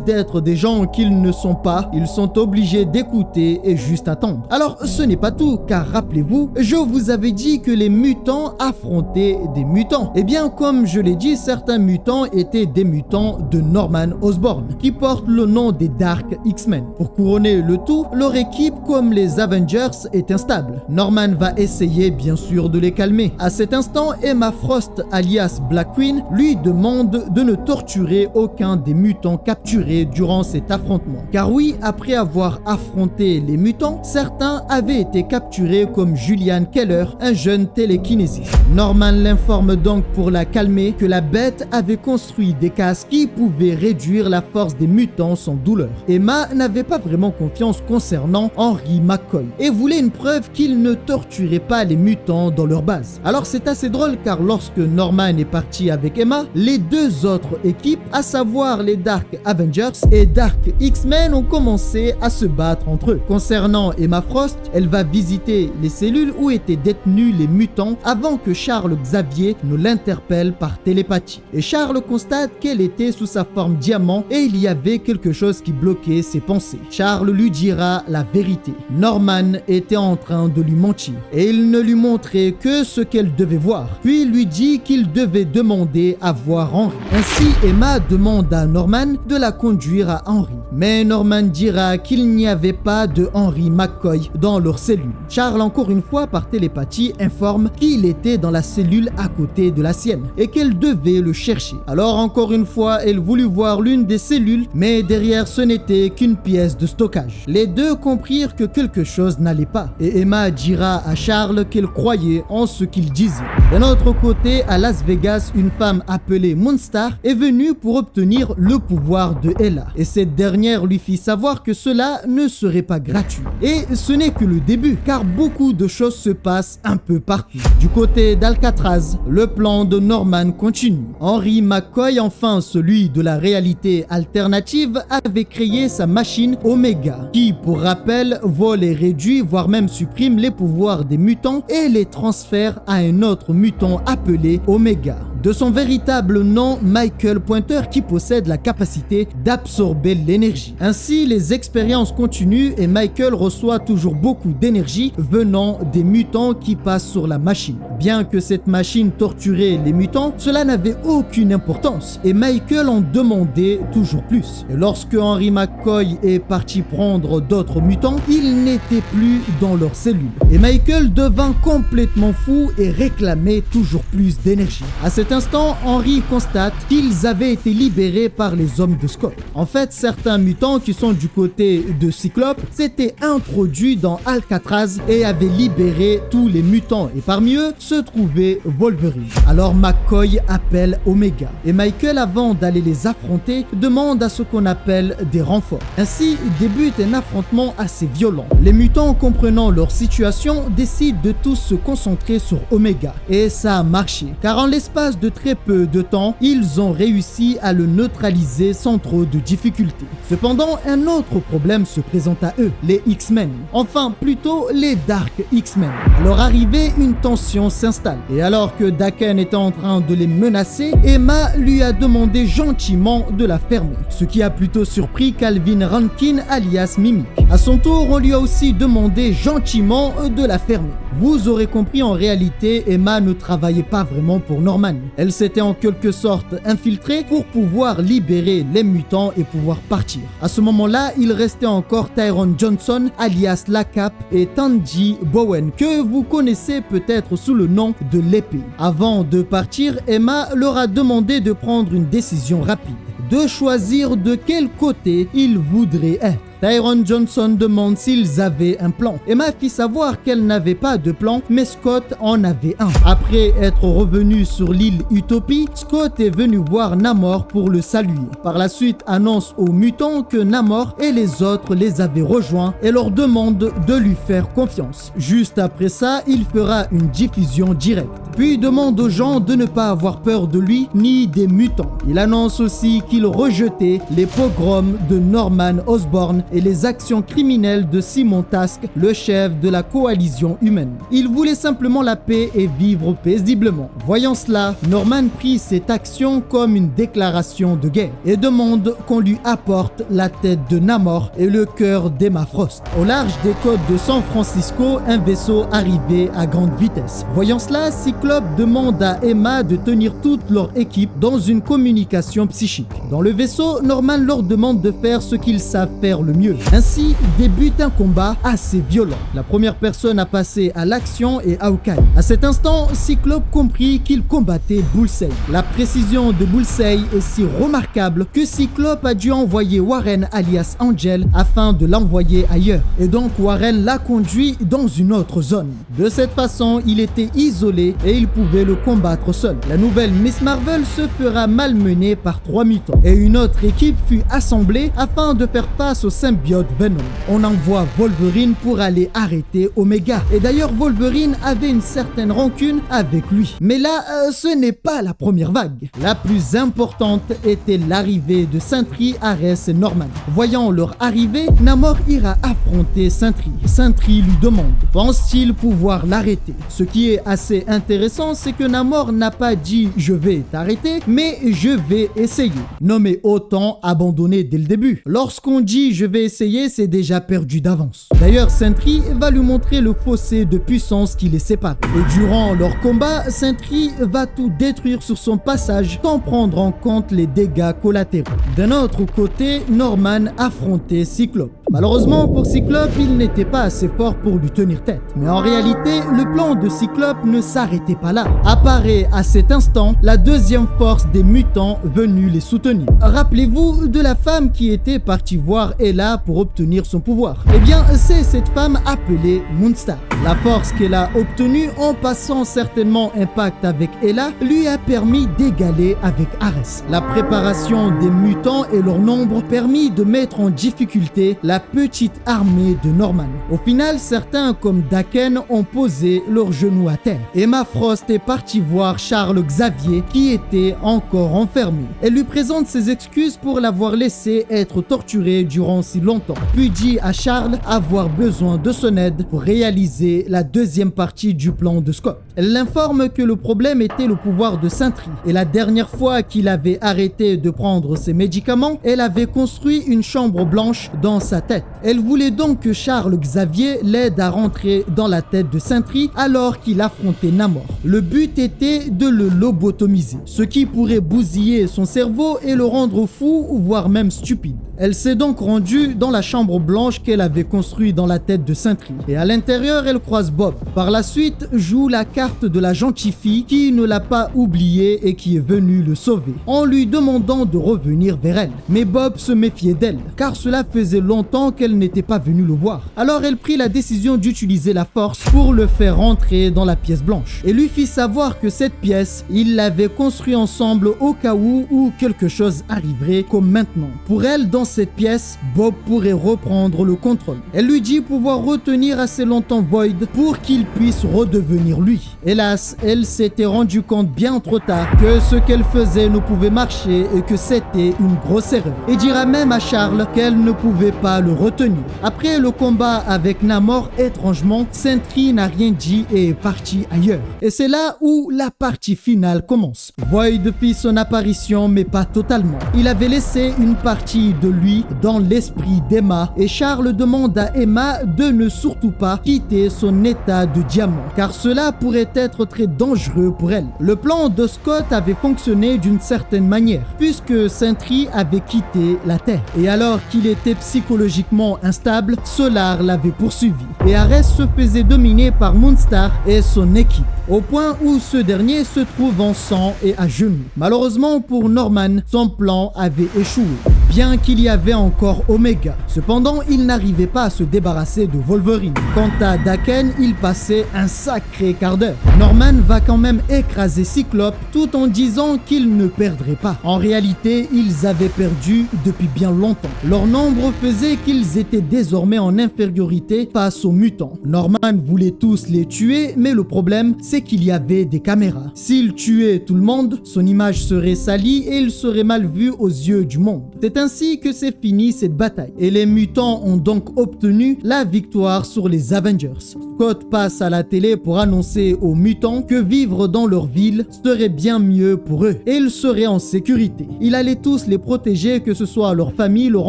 Speaker 1: d'être des gens qu'ils ne sont pas, ils sont obligés d'écouter et juste attendre. Alors ce n'est pas tout, car rappelez-vous, je vous avais dit que les mutants affrontaient des mutants. Et bien comme je l'ai dit, certains mutants étaient des mutants de Norman Osborn, qui portent le nom des Dark X-Men. Pour couronner le tout, leur équipe, comme les Avengers, est instable. Norman va essayer bien sûr de les calmer. À cet instant, Emma Frost, alias Black Queen, lui demande de ne torturer aucun des mutants capturés durant cet affrontement. Car oui, après avoir affronté les mutants, certains avaient été capturés comme Julian Keller, un jeune télékinésiste. Norman l'informe donc pour la calmer que la bête avait construit des casques qui pouvaient réduire la force des mutants sans douleur. Emma n'avait pas vraiment confiance concernant Henry McCoy et voulait une preuve qu'il ne torturait pas les mutants dans leur base. Alors c'est assez drôle car lorsque Norman est parti avec Emma, les deux autres équipes, à savoir les Dark Avengers et Dark X-Men, ont commencé à se battre entre eux. Concernant Emma Frost, elle va visiter les cellules où étaient détenus les mutants avant que Charles Xavier ne l'interpelle par télépathie. Et Charles constate qu'elle était sous sa forme diamant et il y avait quelque chose qui bloquait ses pensées. Charles lui dira la vérité. Norman était en train de lui mentir et il ne lui montrait que ce qu'elle devait voir. Puis il lui dit qu'il devait demander à voir Henry. Ainsi, Emma demande à Norman de la conduire à Henry. Mais Norman dira qu'il n'y avait pas de Henry McCoy dans leur cellule. Charles, encore une fois par télépathie, informe qu'il était dans la cellule à côté de la sienne et qu'elle devait le chercher. Alors encore une fois, elle voulut voir l'une des cellules, mais derrière ce n'était qu'une pièce de stockage. Les deux comprirent que quelque chose n'allait pas et Emma dira à Charles qu'elle croyait en ce qu'il disait. D'un autre côté, à Las Vegas, une femme appelée Moonstar est venue pour obtenir le pouvoir de Ella et cette dernière lui fit savoir que cela ne serait pas gratuit. Et ce n'est que le début car beaucoup de choses se passent un peu partout. Du côté d'Alcatraz, le plan de Norman continue. Henry McCoy, enfin celui de la réalité alternative, avait créé sa machine Omega qui, pour rappel, vole et réduit, voire même supprime les pouvoirs des mutants et les transfère à un autre mutant appelé Omega. De son véritable nom, Michael Pointer, qui possède la capacité d'absorber l'énergie. Ainsi, les expériences continuent et Michael reçoit toujours beaucoup d'énergie venant des mutants qui passent sur la machine. Bien que cette machine torturait les mutants, cela n'avait aucune importance et Michael en demandait toujours plus. Et lorsque Henry McCoy est parti prendre d'autres mutants, il n'était plus dans leur cellule. Et Michael devint complètement fou et réclamait toujours plus d'énergie. À cet instant, Henry constate qu'ils avaient été libérés par les hommes de Scott. En fait, certains mutants qui sont du côté de Cyclope s'étaient introduits dans Alcatraz et avaient libéré tous les mutants et parmi eux se trouvait Wolverine. Alors McCoy appelle Omega et Michael, avant d'aller les affronter, demande à ce qu'on appelle des renforts. Ainsi débute un affrontement assez violent. Les mutants, comprenant leur situation, décident de tous se concentrer sur Omega et ça a marché car en l'espace de très peu de temps, ils ont réussi à le neutraliser sans trop de difficultés. Cependant, un autre problème se présente à eux, les X-Men. Enfin, plutôt les Dark X-Men. À leur arrivée, une tension s'installe. Et alors que Daken était en train de les menacer, Emma lui a demandé gentiment de la fermer. Ce qui a plutôt surpris Calvin Rankin alias Mimic. À son tour, on lui a aussi demandé gentiment de la fermer. Vous aurez compris, en réalité, Emma ne travaillait pas vraiment pour Norman. Elle s'était en quelque sorte infiltrée pour pouvoir libérer les mutants et pouvoir partir. À ce moment-là, il restait encore Tyrone Johnson alias La Cap et Tanji Bowen que vous connaissez peut-être sous le nom de l'épée. Avant de partir, Emma leur a demandé de prendre une décision rapide, de choisir de quel côté ils voudraient être. Tyrone Johnson demande s'ils avaient un plan. Emma fit savoir qu'elle n'avait pas de plan, mais Scott en avait un. Après être revenu sur l'île Utopie, Scott est venu voir Namor pour le saluer. Par la suite, annonce aux mutants que Namor et les autres les avaient rejoints et leur demande de lui faire confiance. Juste après ça, il fera une diffusion directe. Puis demande aux gens de ne pas avoir peur de lui ni des mutants. Il annonce aussi qu'il rejetait les pogroms de Norman Osborn et les actions criminelles de Simon Task, le chef de la coalition humaine. Il voulait simplement la paix et vivre paisiblement. Voyant cela, Norman prit cette action comme une déclaration de guerre et demande qu'on lui apporte la tête de Namor et le cœur d'Emma Frost. Au large des côtes de San Francisco, un vaisseau arrivait à grande vitesse. Voyant cela, Cyclope demande à Emma de tenir toute leur équipe dans une communication psychique. Dans le vaisseau, Norman leur demande de faire ce qu'ils savent faire le mieux. Ainsi débute un combat assez violent. La première personne à passer à l'action est Hawkeye. À cet instant, Cyclope comprit qu'il combattait Bullseye. La précision de Bullseye est si remarquable que Cyclope a dû envoyer Warren alias Angel afin de l'envoyer ailleurs. Et donc Warren l'a conduit dans une autre zone. De cette façon, il était isolé et il pouvait le combattre seul. La nouvelle Miss Marvel se fera malmener par 3 mutants et une autre équipe fut assemblée afin de faire face au symbiote Venom. On envoie Wolverine pour aller arrêter Omega. Et d'ailleurs, Wolverine avait une certaine rancune avec lui. Mais là, ce n'est pas la première vague. La plus importante était l'arrivée de Sentry, Ares et Norman. Voyant leur arrivée, Namor ira affronter Sentry. Sentry lui demande, pense-t-il pouvoir l'arrêter? Ce qui est assez intéressant, c'est que Namor n'a pas dit « je vais t'arrêter », mais « je vais essayer ». Non mais autant abandonner dès le début. Lorsqu'on dit « je vais vais essayer, c'est déjà perdu d'avance. D'ailleurs, Sentry va lui montrer le fossé de puissance qui les sépare. Et durant leur combat, Sentry va tout détruire sur son passage sans prendre en compte les dégâts collatéraux. D'un autre côté, Norman affrontait Cyclope. Malheureusement pour Cyclope, il n'était pas assez fort pour lui tenir tête. Mais en réalité, le plan de Cyclope ne s'arrêtait pas là. Apparaît à cet instant la deuxième force des mutants venus les soutenir. Rappelez-vous de la femme qui était partie voir Ella pour obtenir son pouvoir. Eh bien, c'est cette femme appelée Moonstar. La force qu'elle a obtenue en passant certainement un pacte avec Ella lui a permis d'égaler avec Ares. La préparation des mutants et leur nombre permit de mettre en difficulté la petite armée de Norman. Au final, certains comme Daken ont posé leurs genoux à terre. Emma Frost est partie voir Charles Xavier qui était encore enfermé. Elle lui présente ses excuses pour l'avoir laissé être torturé durant si longtemps, puis dit à Charles avoir besoin de son aide pour réaliser la deuxième partie du plan de Scott. Elle l'informe que le problème était le pouvoir de Sentry et la dernière fois qu'il avait arrêté de prendre ses médicaments, elle avait construit une chambre blanche dans sa tête. Elle voulait donc que Charles Xavier l'aide à rentrer dans la tête de Sentry alors qu'il affrontait Namor. Le but était de le lobotomiser, ce qui pourrait bousiller son cerveau et le rendre fou, voire même stupide. Elle s'est donc rendue dans la chambre blanche qu'elle avait construite dans la tête de Sentry. Et à l'intérieur, elle croise Bob. Par la suite, joue la carte de la gentille fille qui ne l'a pas oublié et qui est venue le sauver, en lui demandant de revenir vers elle. Mais Bob se méfiait d'elle, car cela faisait longtemps qu'elle n'était pas venue le voir. Alors elle prit la décision d'utiliser la force pour le faire rentrer dans la pièce blanche, et lui fit savoir que cette pièce, ils l'avaient construite ensemble au cas où quelque chose arriverait comme maintenant. Pour elle, dans cette pièce, Bob pourrait reprendre le contrôle. Elle lui dit pouvoir retenir assez longtemps Void pour qu'il puisse redevenir lui. Hélas, elle s'était rendue compte bien trop tard que ce qu'elle faisait ne pouvait marcher et que c'était une grosse erreur. Et dira même à Charles qu'elle ne pouvait pas le retenir. Après le combat avec Namor, étrangement, Sentry n'a rien dit et est parti ailleurs. Et c'est là où la partie finale commence. Void fit son apparition mais pas totalement. Il avait laissé une partie de lui dans l'esprit d'Emma et Charles demande à Emma de ne surtout pas quitter son état de diamant car cela pourrait être très dangereux pour elle. Le plan de Scott avait fonctionné d'une certaine manière puisque Sentry avait quitté la Terre et alors qu'il était psychologiquement instable, Solar l'avait poursuivi et Ares se faisait dominer par Moonstar et son équipe au point où ce dernier se trouve en sang et à genoux. Malheureusement pour Norman, son plan avait échoué. Bien qu'il y avait encore Omega. Cependant, il n'arrivait pas à se débarrasser de Wolverine. Quant à Daken, il passait un sacré quart d'heure. Norman va quand même écraser Cyclope tout en disant qu'il ne perdrait pas. En réalité, ils avaient perdu depuis bien longtemps. Leur nombre faisait qu'ils étaient désormais en infériorité face aux mutants. Norman voulait tous les tuer, mais le problème, c'est qu'il y avait des caméras. S'il tuait tout le monde, son image serait salie et il serait mal vu aux yeux du monde. C'est ainsi que s'est finie cette bataille. Et les mutants ont donc obtenu la victoire sur les Avengers. Scott passe à la télé pour annoncer aux mutants que vivre dans leur ville serait bien mieux pour eux. Et ils seraient en sécurité. Il allait tous les protéger, que ce soit leur famille, leurs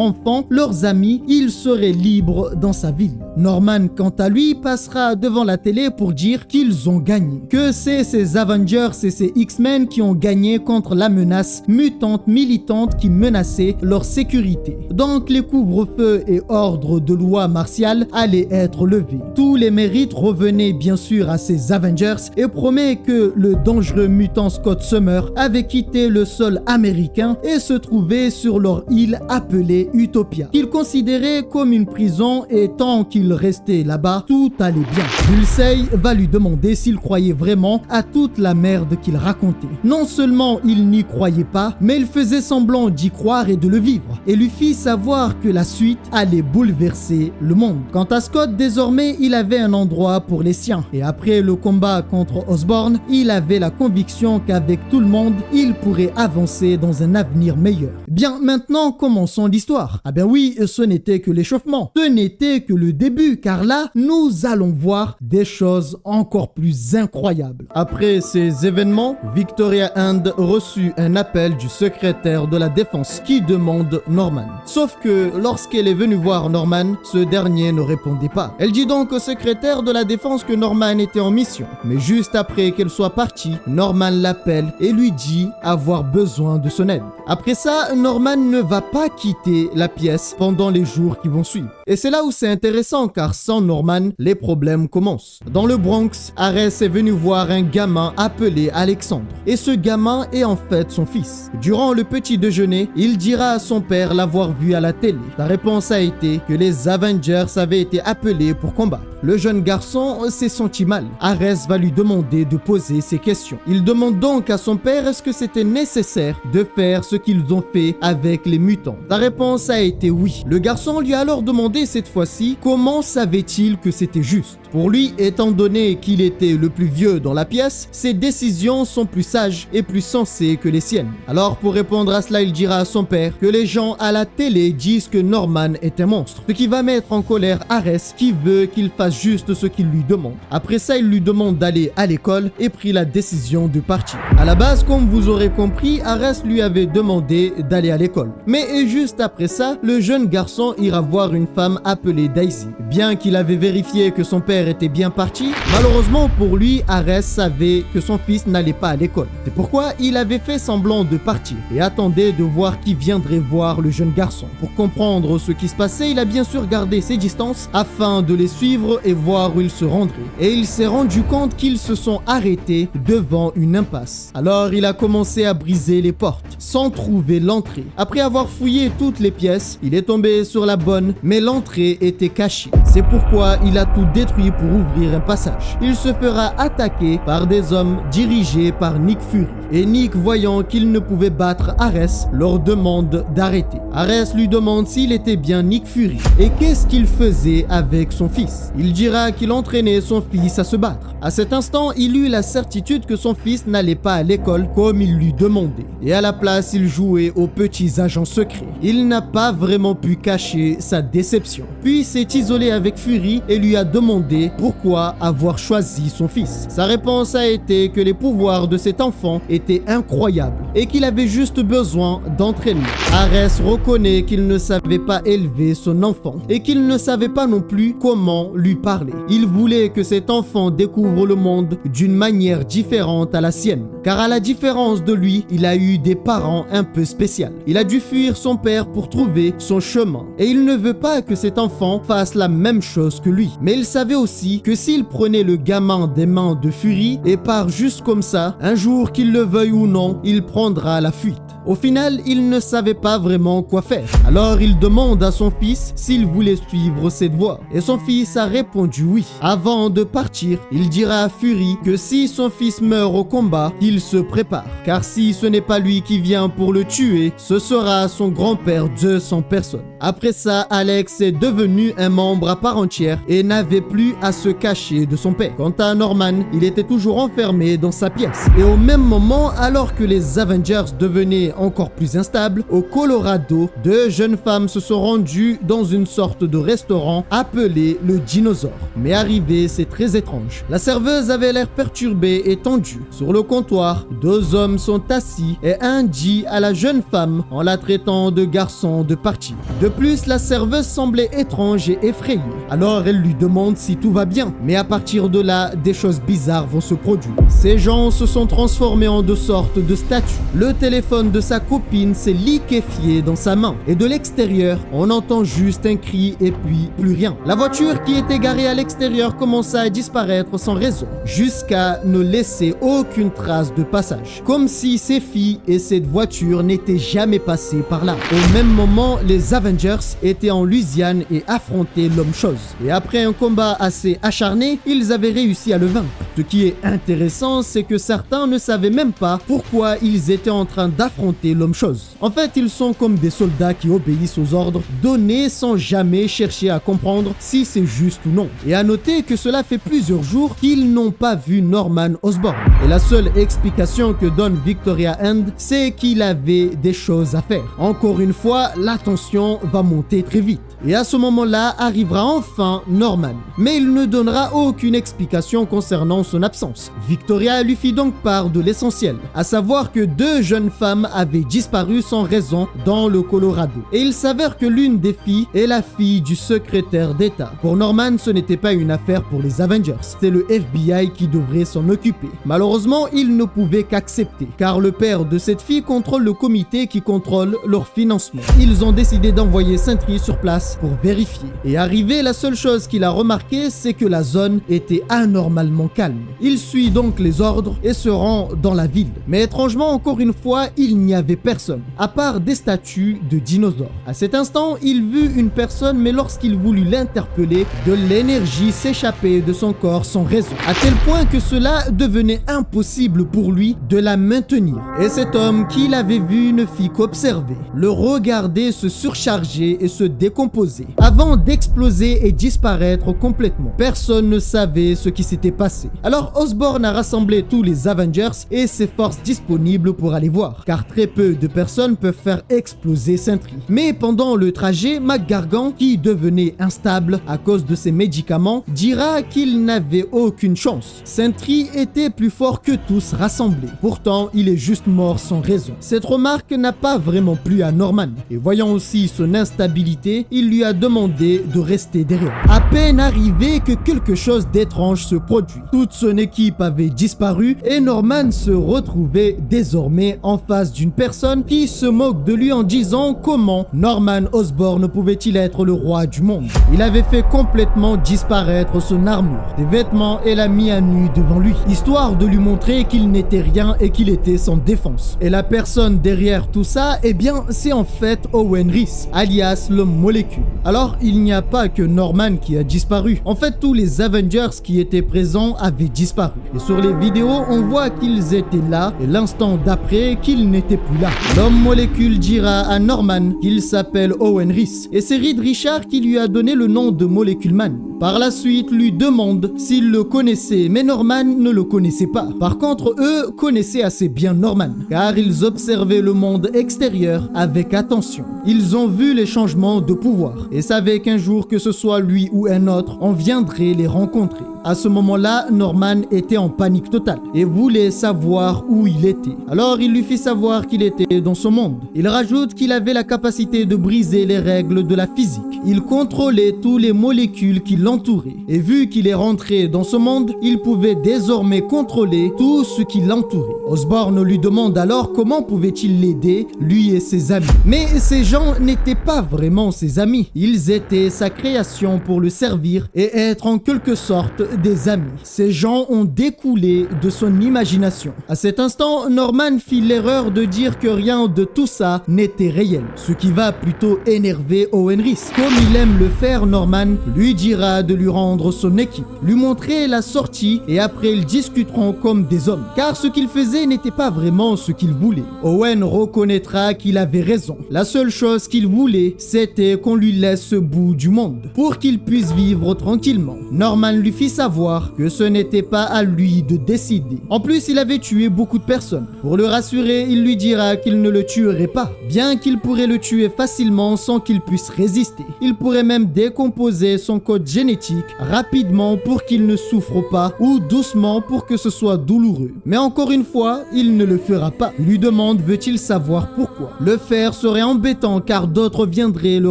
Speaker 1: enfants, leurs amis. Ils seraient libres dans sa ville. Norman, quant à lui, passera devant la télé pour dire qu'ils ont gagné. Que c'est ces Avengers et ces X-Men qui ont gagné contre la menace mutante militante qui menaçait leur sécurité. Donc les couvre-feux et ordres de loi martiale allaient être levés. Tous les mérites revenaient bien sûr à ces Avengers et promet que le dangereux mutant Scott Summer avait quitté le sol américain et se trouvait sur leur île appelée Utopia, qu'il considérait comme une prison et tant qu'il restait là-bas, tout allait bien. Bullseye va lui demander s'il croyait vraiment à toute la merde qu'il racontait. Non seulement il n'y croyait pas, mais il faisait semblant d'y croire et de le vivre, et lui fit savoir que la suite allait bouleverser le monde. Quant à Scott, désormais, il avait un endroit pour les siens, et après le combat contre Osborn, il avait la conviction qu'avec tout le monde, il pourrait avancer dans un avenir meilleur. Bien, maintenant, commençons l'histoire. Ah ben oui, ce n'était que l'échauffement, ce n'était que le début, car là, nous allons voir des choses encore plus incroyables. Après ces événements, Victoria Hand reçut un appel du secrétaire de la Défense qui demande demande Norman. Sauf que lorsqu'elle est venue voir Norman, ce dernier ne répondait pas. Elle dit donc au secrétaire de la défense que Norman était en mission. Mais juste après qu'elle soit partie, Norman l'appelle et lui dit avoir besoin de son aide. Après ça, Norman ne va pas quitter la pièce pendant les jours qui vont suivre. Et c'est là où c'est intéressant car sans Norman, les problèmes commencent. Dans le Bronx, Ares est venu voir un gamin appelé Alexandre. Et ce gamin est en fait son fils. Durant le petit déjeuner, il dira à son père l'avoir vu à la télé. La réponse a été que les Avengers avaient été appelés pour combattre. Le jeune garçon s'est senti mal. Ares va lui demander de poser ses questions. Il demande donc à son père est-ce que c'était nécessaire de faire ce qu'ils ont fait avec les mutants. La réponse a été oui. Le garçon lui a alors demandé cette fois-ci comment savait-il que c'était juste. Pour lui, étant donné qu'il était le plus vieux dans la pièce, ses décisions sont plus sages et plus sensées que les siennes. Alors pour répondre à cela, il dira à son père que les gens à la télé disent que Norman est un monstre, ce qui va mettre en colère Ares qui veut qu'il fasse juste ce qu'il lui demande. Après ça, il lui demande d'aller à l'école et prit la décision de partir. À la base, comme vous aurez compris, Ares lui avait demandé d'aller à l'école. Mais juste après ça, le jeune garçon ira voir une femme appelée Daisy. Bien qu'il avait vérifié que son père était bien parti, malheureusement pour lui, Ares savait que son fils n'allait pas à l'école. C'est pourquoi il avait fait semblant de partir et attendait de voir qui viendrait voir le jeune garçon. Pour comprendre ce qui se passait, il a bien sûr gardé ses distances afin de les suivre et voir où ils se rendraient. Et il s'est rendu compte qu'ils se sont arrêtés devant une impasse. Alors il a commencé à briser les portes sans trouver l'entrée. Après avoir fouillé toutes les pièces, il est tombé sur la bonne, mais l'entrée était cachée. C'est pourquoi il a tout détruit pour ouvrir un passage. Il se fera attaquer par des hommes dirigés par Nick Fury. Et Nick, voyant qu'il ne pouvait battre Ares, leur demande d'arrêter. Ares lui demande s'il était bien Nick Fury et qu'est-ce qu'il faisait avec son fils. Il dira qu'il entraînait son fils à se battre. À cet instant, il eut la certitude que son fils n'allait pas à l'école comme il lui demandait. Et à la place, il jouait aux petits agents secrets. Il n'a pas vraiment pu cacher sa déception. Puis s'est isolé avec Fury et lui a demandé pourquoi avoir choisi son fils. Sa réponse a été que les pouvoirs de cet enfant étaient incroyables et qu'il avait juste besoin d'entraînement. Ares reconnaît qu'il ne savait pas élever son enfant et qu'il ne savait pas non plus comment lui parler. Il voulait que cet enfant découvre le monde d'une manière différente à la sienne. Car à la différence de lui, il a eu des parents un peu spéciaux. Il a dû fuir son père pour trouver son chemin. Et il ne veut pas que cet enfant fasse la même chose que lui. Mais il savait aussi que s'il prenait le gamin des mains de Fury et part juste comme ça, un jour qu'il le veuille ou non, il prendra la fuite. Au final, il ne savait pas vraiment quoi faire. Alors il demande à son fils s'il voulait suivre cette voie. Et son fils a répondu oui. Avant de partir, il dira à Fury que si son fils meurt au combat, qu'il se prépare. Car si ce n'est pas lui qui vient pour le tuer, ce sera son grand-père Zeus en personne. Après ça, Alex est devenu un membre à part entière et n'avait plus à se cacher de son père. Quant à Norman, il était toujours enfermé dans sa pièce. Et au même moment, alors que les Avengers devenaient encore plus instables, au Colorado, deux jeunes femmes se sont rendues dans une sorte de restaurant appelé le Dinosaure. Mais arrivé, c'est très étrange. La serveuse avait l'air perturbée et tendue. Sur le comptoir, deux hommes sont assis et un dit à la jeune femme en la traitant de garçon de partir. De plus, la serveuse semblait étrange et effrayée. Alors elle lui demande si tout va bien. Mais à partir de là, des choses bizarres vont se produire. Ces gens se sont transformés en deux sortes de statues. Le téléphone de sa copine s'est liquéfié dans sa main. Et de l'extérieur, on entend juste un cri et puis plus rien. La voiture qui était garée à l'extérieur commença à disparaître sans raison, jusqu'à ne laisser aucune trace de passage. Comme si ces filles et cette voiture n'étaient jamais passées par là. Au même moment, les Avengers étaient en Louisiane et affrontaient l'homme-chose. Et après un combat assez acharné, ils avaient réussi à le vaincre. Ce qui est intéressant, c'est que certains ne savaient même pas pourquoi ils étaient en train d'affronter l'homme-chose. En fait, ils sont comme des soldats qui obéissent aux ordres donnés sans jamais chercher à comprendre si c'est juste ou non. Et à noter que cela fait plusieurs jours qu'ils n'ont pas vu Norman Osborn. Et la seule explication que donne Victoria End, c'est qu'il avait des choses à faire. Encore une fois, la tension va monter très vite. Et à ce moment-là, arrivera enfin Norman. Mais il ne donnera aucune explication concernant son absence. Victoria lui fit donc part de l'essentiel, à savoir que deux jeunes femmes avait disparu sans raison dans le Colorado. Et il s'avère que l'une des filles est la fille du secrétaire d'État. Pour Norman, ce n'était pas une affaire pour les Avengers, c'est le FBI qui devrait s'en occuper. Malheureusement, il ne pouvait qu'accepter, car le père de cette fille contrôle le comité qui contrôle leur financement. Ils ont décidé d'envoyer Sentry sur place pour vérifier. Et arrivé, la seule chose qu'il a remarqué, c'est que la zone était anormalement calme. Il suit donc les ordres et se rend dans la ville. Mais étrangement, encore une fois, il n'y avait personne, à part des statues de dinosaures. À cet instant, il vit une personne, mais lorsqu'il voulut l'interpeller, de l'énergie s'échappait de son corps sans raison, à tel point que cela devenait impossible pour lui de la maintenir. Et cet homme qu'il avait vu ne fit qu'observer, le regarder se surcharger et se décomposer, avant d'exploser et disparaître complètement. Personne ne savait ce qui s'était passé. Alors Osborn a rassemblé tous les Avengers et ses forces disponibles pour aller voir, car très peu de personnes peuvent faire exploser Sentry. Mais pendant le trajet, McGargan, qui devenait instable à cause de ses médicaments, dira qu'il n'avait aucune chance. Sentry était plus fort que tous rassemblés. Pourtant, il est juste mort sans raison. Cette remarque n'a pas vraiment plu à Norman. Et voyant aussi son instabilité, il lui a demandé de rester derrière. À peine arrivé que quelque chose d'étrange se produit. Toute son équipe avait disparu et Norman se retrouvait désormais en face d'une personne qui se moque de lui en disant comment Norman Osborn pouvait-il être le roi du monde. Il avait fait complètement disparaître son armure, ses vêtements et l'a mis à nu devant lui, histoire de lui montrer qu'il n'était rien et qu'il était sans défense. Et la personne derrière tout ça, eh bien, c'est en fait Owen Reece, alias l'homme molécule. Alors, il n'y a pas que Norman qui a disparu. En fait, tous les Avengers qui étaient présents avaient disparu. Et sur les vidéos, on voit qu'ils étaient là et l'instant d'après qu'ils n'étaient plus là. L'homme molécule dira à Norman qu'il s'appelle Owen Reece et c'est Reed Richards qui lui a donné le nom de Molecule Man. Par la suite, lui demande s'il le connaissait, mais Norman ne le connaissait pas. Par contre, eux connaissaient assez bien Norman, car ils observaient le monde extérieur avec attention. Ils ont vu les changements de pouvoir et savaient qu'un jour, que ce soit lui ou un autre, on viendrait les rencontrer. À ce moment-là, Norman était en panique totale et voulait savoir où il était. Alors il lui fit savoir qu'il était dans ce monde. Il rajoute qu'il avait la capacité de briser les règles de la physique. Il contrôlait tous les molécules qui l'entouraient. Et vu qu'il est rentré dans ce monde, il pouvait désormais contrôler tout ce qui l'entourait. Osborn lui demande alors comment pouvait-il l'aider, lui et ses amis. Mais ces gens n'étaient pas vraiment ses amis. Ils étaient sa création pour le servir et être en quelque sorte des amis. Ces gens ont découlé de son imagination. À cet instant, Norman fit l'erreur de dire que rien de tout ça n'était réel, ce qui va plutôt énerver Owen Reece. Comme il aime le faire, Norman lui dira de lui rendre son équipe, lui montrer la sortie et après ils discuteront comme des hommes. Car ce qu'il faisait n'était pas vraiment ce qu'il voulait. Owen reconnaîtra qu'il avait raison. La seule chose qu'il voulait, c'était qu'on lui laisse ce bout du monde pour qu'il puisse vivre tranquillement. Norman lui fit savoir que ce n'était pas à lui de décider. En plus, il avait tué beaucoup de personnes. Pour le rassurer, il lui dira qu'il ne le tuerait pas, bien qu'il pourrait le tuer facilement sans qu'il puisse résister. Il pourrait même décomposer son code génétique rapidement pour qu'il ne souffre pas ou doucement pour que ce soit douloureux. Mais encore une fois, il ne le fera pas. Il lui demande veut-il savoir pourquoi. Le faire serait embêtant car d'autres viendraient le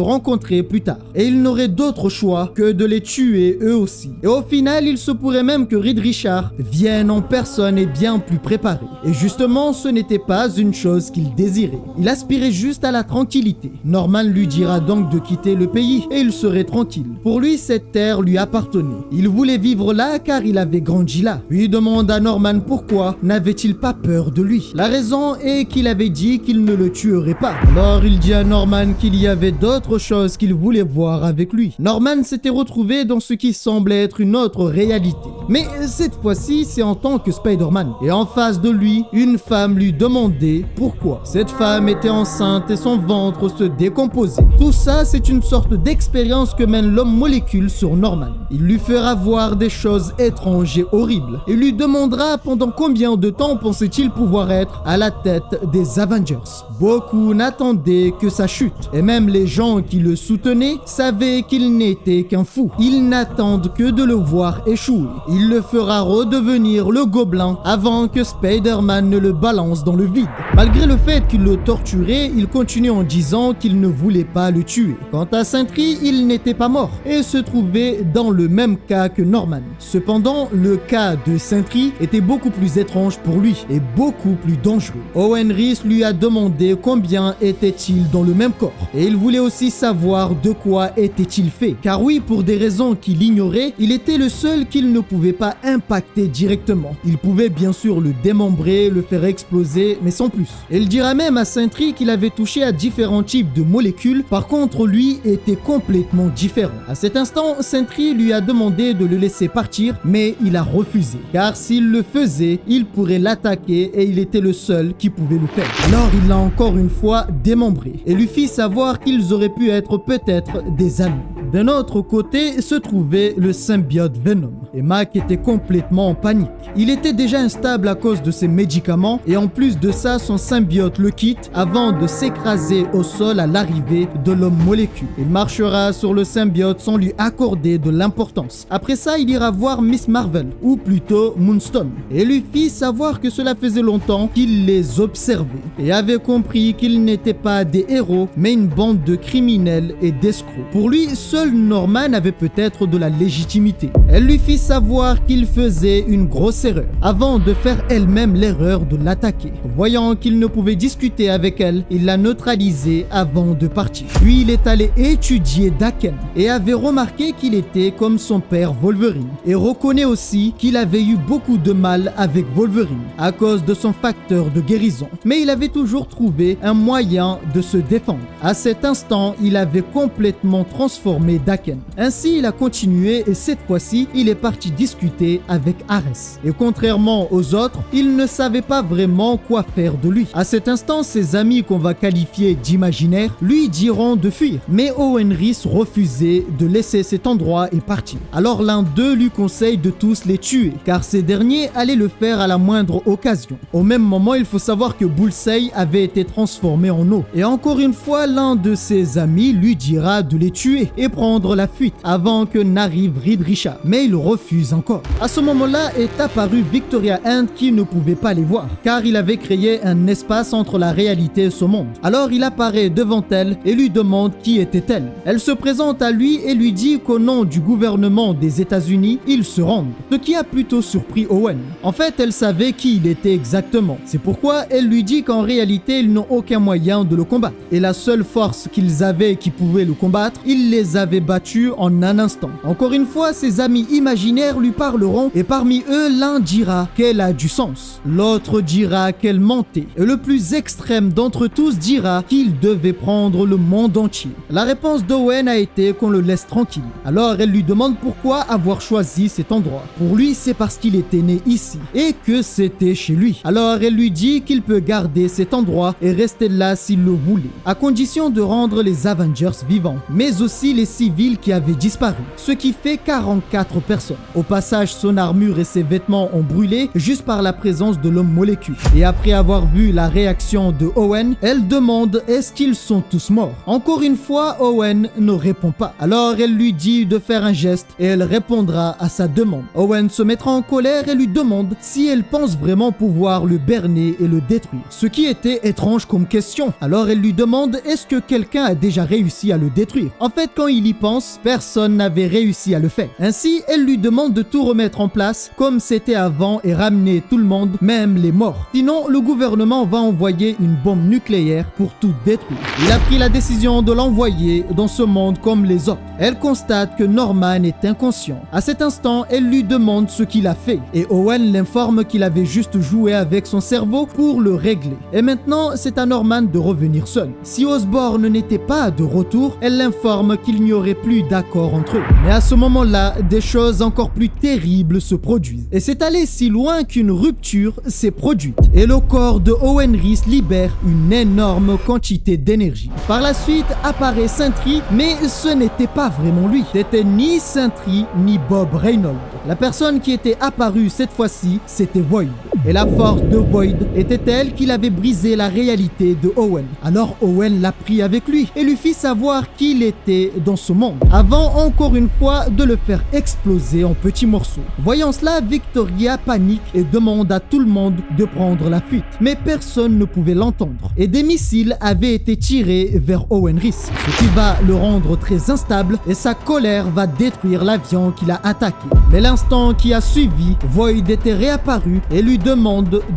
Speaker 1: rencontrer plus tard. Et il n'aurait d'autre choix que de les tuer eux aussi. Et au final, il se pourrait même que Reed Richards vienne en personne et bien plus préparé. Et justement, ce n'était pas une chose qu'il désirait. Il aspirait juste à la tranquillité. Norman lui dira donc de quitter le pays et il serait tranquille. Pour lui, cette terre lui appartenait. Il voulait vivre là car il avait grandi là. Puis il demande à Norman pourquoi n'avait-il pas peur de lui. La raison est qu'il avait dit qu'il ne le tuerait pas. Alors il dit à Norman qu'il y avait d'autres choses qu'il voulait voir avec lui. Norman s'était retrouvé dans ce qui semblait être une autre réalité. Mais cette fois-ci, c'est en tant que Spider-Man. Et en face de lui, une femme lui demandait pourquoi. Cette femme était enceinte et son ventre se décomposait. Tout ça, c'est une sorte d'expérience que mène l'homme molécule sur Norman. Il lui fera voir des choses étranges et horribles. Et lui demandera pendant combien de temps pensait-il pouvoir être à la tête des Avengers. Beaucoup n'attendaient que sa chute. Et même les gens qui le soutenaient savaient qu'il n'était qu'un fou. Ils n'attendent que de le voir échouer. Il le fera redevenir le gobelin avant que Spider-Man ne le balance dans le vide. Malgré le fait qu'il le torturait, il continue en disant qu'il ne voulait pas le tuer. Quant à Sentry, il n'était pas mort et se trouvait dans le même cas que Norman. Cependant, le cas de Sentry était beaucoup plus étrange pour lui et beaucoup plus dangereux. Owen Reese lui a demandé combien était-il dans le même corps et il voulait aussi savoir de quoi était-il fait. Car oui, pour des raisons qu'il ignorait, il était le seul qu'il ne pouvait pas impacter directement. Il pouvait bien sûr le démembrer, le faire exploser, mais sans plus. Il dira même à Sentry qu'il avait touché à différents types de molécules, par contre lui était complètement différent. À cet instant, Sentry lui a demandé de le laisser partir, mais il a refusé. Car s'il le faisait, il pourrait l'attaquer et il était le seul qui pouvait le faire. Alors il l'a encore une fois démembré et lui fit savoir qu'ils auraient pu être peut-être des amis. D'un autre côté se trouvait le symbiote Venom et Mac était complètement en panique. Il était déjà instable à cause de ses médicaments et en plus de ça, son symbiote le quitte avant de s'écraser au sol à l'arrivée de l'homme molécule. Il marchera sur le symbiote sans lui accorder de l'importance. Après ça, il ira voir Miss Marvel, ou plutôt Moonstone, et lui fit savoir que cela faisait longtemps qu'il les observait et avait compris qu'ils n'étaient pas des héros mais une bande de criminels et d'escrocs. Pour lui, seul Norman avait peut-être de la légitimité. Elle lui fit savoir qu'il faisait une grosse erreur avant de faire elle-même l'erreur de l'attaquer. Voyant qu'il ne pouvait discuter avec elle, il l'a neutralisée avant de partir. Puis il est allé étudier Daken et avait remarqué qu'il était comme son père Wolverine et reconnaît aussi qu'il avait eu beaucoup de mal avec Wolverine à cause de son facteur de guérison. Mais il avait toujours trouvé un moyen de se défendre. À cet instant, il avait complètement transformé Daken. Ainsi, il a continué et cette fois-ci, il est parti discuter avec Ares. Et contrairement aux autres, il ne savait pas vraiment quoi faire de lui. À cet instant, ses amis qu'on va qualifier d'imaginaires lui diront de fuir. Mais Owen Reese refusait de laisser cet endroit et partir. Alors l'un d'eux lui conseille de tous les tuer, car ces derniers allaient le faire à la moindre occasion. Au même moment, il faut savoir que Bullseye avait été transformé en eau. Et encore une fois, l'un de ses amis lui dira de les tuer et prendre la fuite avant que n'arrive Reed Richards. Mais il refuse encore. À ce moment-là est apparue Victoria Hand qui ne pouvait pas les voir, car il avait créé un espace entre la réalité et ce monde. Alors il apparaît devant elle et lui demande qui était-elle. Elle se présente à lui et lui dit qu'au nom du gouvernement des États-Unis, ils se rendent. Ce qui a plutôt surpris Owen. En fait, elle savait qui il était exactement. C'est pourquoi elle lui dit qu'en réalité, ils n'ont aucun moyen de le combattre. Et la seule force qu'ils avaient qui pouvait le combattre, ils les avaient battus en un instant. Encore une fois, ses amis imaginaires lui parleront et parmi eux, l'un dira qu'elle a du sens. L'autre dira qu'elle mentait. Et le plus extrême d'entre tous dira qu'il devait prendre le monde entier. La réponse d'Owen a été qu'on le laisse tranquille. Alors elle lui demande pourquoi avoir choisi cet endroit. Pour lui, c'est parce qu'il était né ici et que c'était chez lui. Alors elle lui dit qu'il peut garder cet endroit et rester là s'il le voulait, à condition de rendre les Avengers vivants, mais aussi les civils qui avaient disparu, ce qui fait 44 personnes. Au passage, son armure et ses vêtements ont brûlé juste par la présence de l'homme molécule. Et après avoir vu la réaction de Owen, elle demande est-ce qu'ils sont tous morts? Encore une fois, Owen ne répond pas. Alors elle lui dit de faire un geste et elle répondra à sa demande. Owen se mettra en colère et lui demande si elle pense vraiment pouvoir le berner et le détruire. Ce qui était étrange comme question. Alors elle lui demande est-ce que quelqu'un a déjà réussi à le détruire? En fait, quand il y pense, personne n'avait réussi à le faire. Ainsi, elle lui demande de tout remettre en place comme c'était avant et ramener tout le monde, même les morts. Sinon, le gouvernement va envoyer une bombe nucléaire pour tout détruire. Il a pris la décision de l'envoyer dans ce monde comme les autres. Elle constate que Norman est inconscient. À cet instant, elle lui demande ce qu'il a fait et Owen l'informe qu'il avait juste joué avec son cerveau pour le régler. Et maintenant, c'est à Norman de revenir seul. Si Osborn n'était pas de retour, elle l'informe qu'il n'y aurait plus d'accord entre eux. Mais à ce moment-là, des choses encore plus terribles se produisent. Et c'est allé si loin qu'une rupture s'est produite. Et le corps de Owen Reese libère une énorme quantité d'énergie. Par la suite apparaît Sentry, mais ce n'était pas vraiment lui. C'était ni Sentry ni Bob Reynolds. La personne qui était apparue cette fois-ci, c'était Void. Et la force de Void était telle qu'il avait brisé la réalité de Owen. Alors Owen l'a pris avec lui et lui fit savoir qu'il était dans ce monde, avant encore une fois de le faire exploser en petits morceaux. Voyant cela, Victoria panique et demande à tout le monde de prendre la fuite. Mais personne ne pouvait l'entendre. Et des missiles avaient été tirés vers Owen Reese, ce qui va le rendre très instable et sa colère va détruire l'avion qu'il a attaqué. Mais l'instant qui a suivi, Void était réapparu et lui demande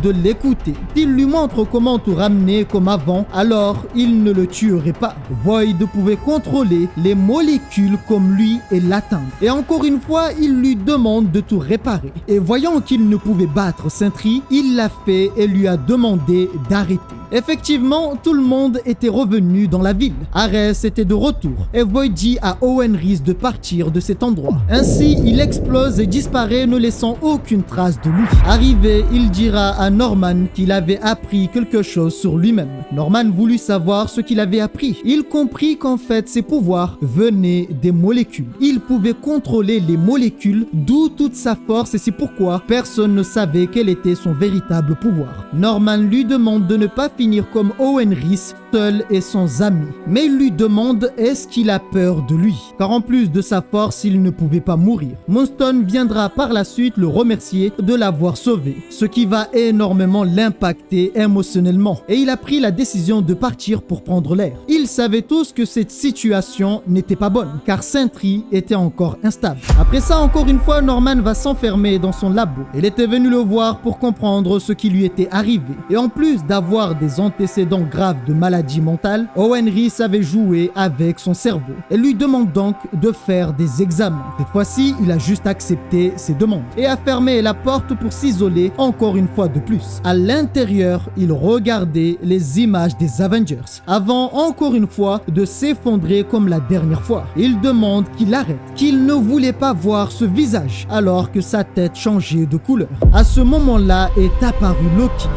Speaker 1: de l'écouter. S'il lui montre comment tout ramener comme avant, alors il ne le tuerait pas. Void pouvait contrôler les molécules comme lui et l'atteindre. Et encore une fois, il lui demande de tout réparer. Et voyant qu'il ne pouvait battre Sentry, il l'a fait et lui a demandé d'arrêter. Effectivement, tout le monde était revenu dans la ville. Ares était de retour et Void dit à Owen Reese de partir de cet endroit. Ainsi, il explose et disparaît, ne laissant aucune trace de lui. Arrivé, il dira à Norman qu'il avait appris quelque chose sur lui-même. Norman voulut savoir ce qu'il avait appris. Il comprit qu'en fait, ses pouvoirs venaient des molécules. Il pouvait contrôler les molécules, d'où toute sa force, et c'est pourquoi personne ne savait quel était son véritable pouvoir. Norman lui demande de ne pas finir comme Owen Reese, seul et sans amis. Mais il lui demande est-ce qu'il a peur de lui, car en plus de sa force, il ne pouvait pas mourir. Moonstone viendra par la suite le remercier de l'avoir sauvé, ce qui va énormément l'impacter émotionnellement. Et il a pris la décision de partir pour prendre l'air. Ils savaient tous que cette situation n'était pas bonne, car Sentry était encore instable. Après ça, encore une fois, Norman va s'enfermer dans son labo. Il était venu le voir pour comprendre ce qui lui était arrivé. Et en plus d'avoir des antécédents graves de maladie mentale, Owen Reese avait joué avec son cerveau. Elle lui demande donc de faire des examens. Cette fois-ci, il a juste accepté ses demandes et a fermé la porte pour s'isoler encore une fois de plus. À l'intérieur, il regardait les images des Avengers avant encore une fois de s'effondrer comme la dernière fois. Il demande qu'il arrête, qu'il ne voulait pas voir ce visage alors que sa tête changeait de couleur. À ce moment-là est apparu Loki.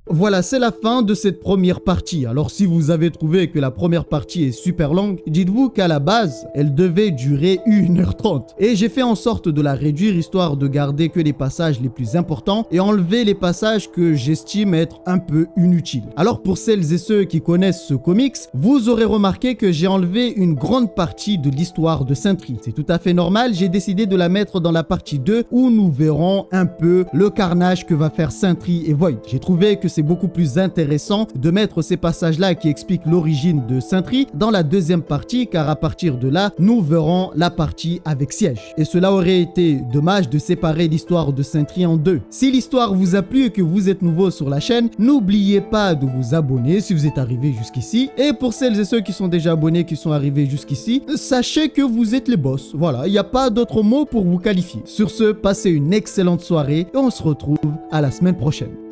Speaker 1: Voilà, c'est la fin de cette première partie. Alors si vous avez trouvé que la première partie est super longue, dites-vous qu'à la base, elle devait durer 1h30. Et j'ai fait en sorte de la réduire histoire de garder que les passages les plus importants et enlever les passages que j'estime être un peu inutiles. Alors pour celles et ceux qui connaissent ce comics, vous aurez remarqué que j'ai enlevé une grande partie de l'histoire de Sentry. C'est tout à fait normal, j'ai décidé de la mettre dans la partie 2 où nous verrons un peu le carnage que va faire Sentry et Void. J'ai trouvé que c'est beaucoup plus intéressant de mettre ces passages-là qui expliquent l'origine de Sentry dans la deuxième partie, car à partir de là, nous verrons la partie avec Siège. Et cela aurait été dommage de séparer l'histoire de Sentry en deux. Si l'histoire vous a plu et que vous êtes nouveau sur la chaîne, n'oubliez pas de vous abonner si vous êtes arrivé jusqu'ici. Et pour celles et ceux qui sont déjà abonnés, qui sont arrivés jusqu'ici, sachez que vous êtes les boss. Voilà, il n'y a pas d'autre mot pour vous qualifier. Sur ce, passez une excellente soirée et on se retrouve à la semaine prochaine.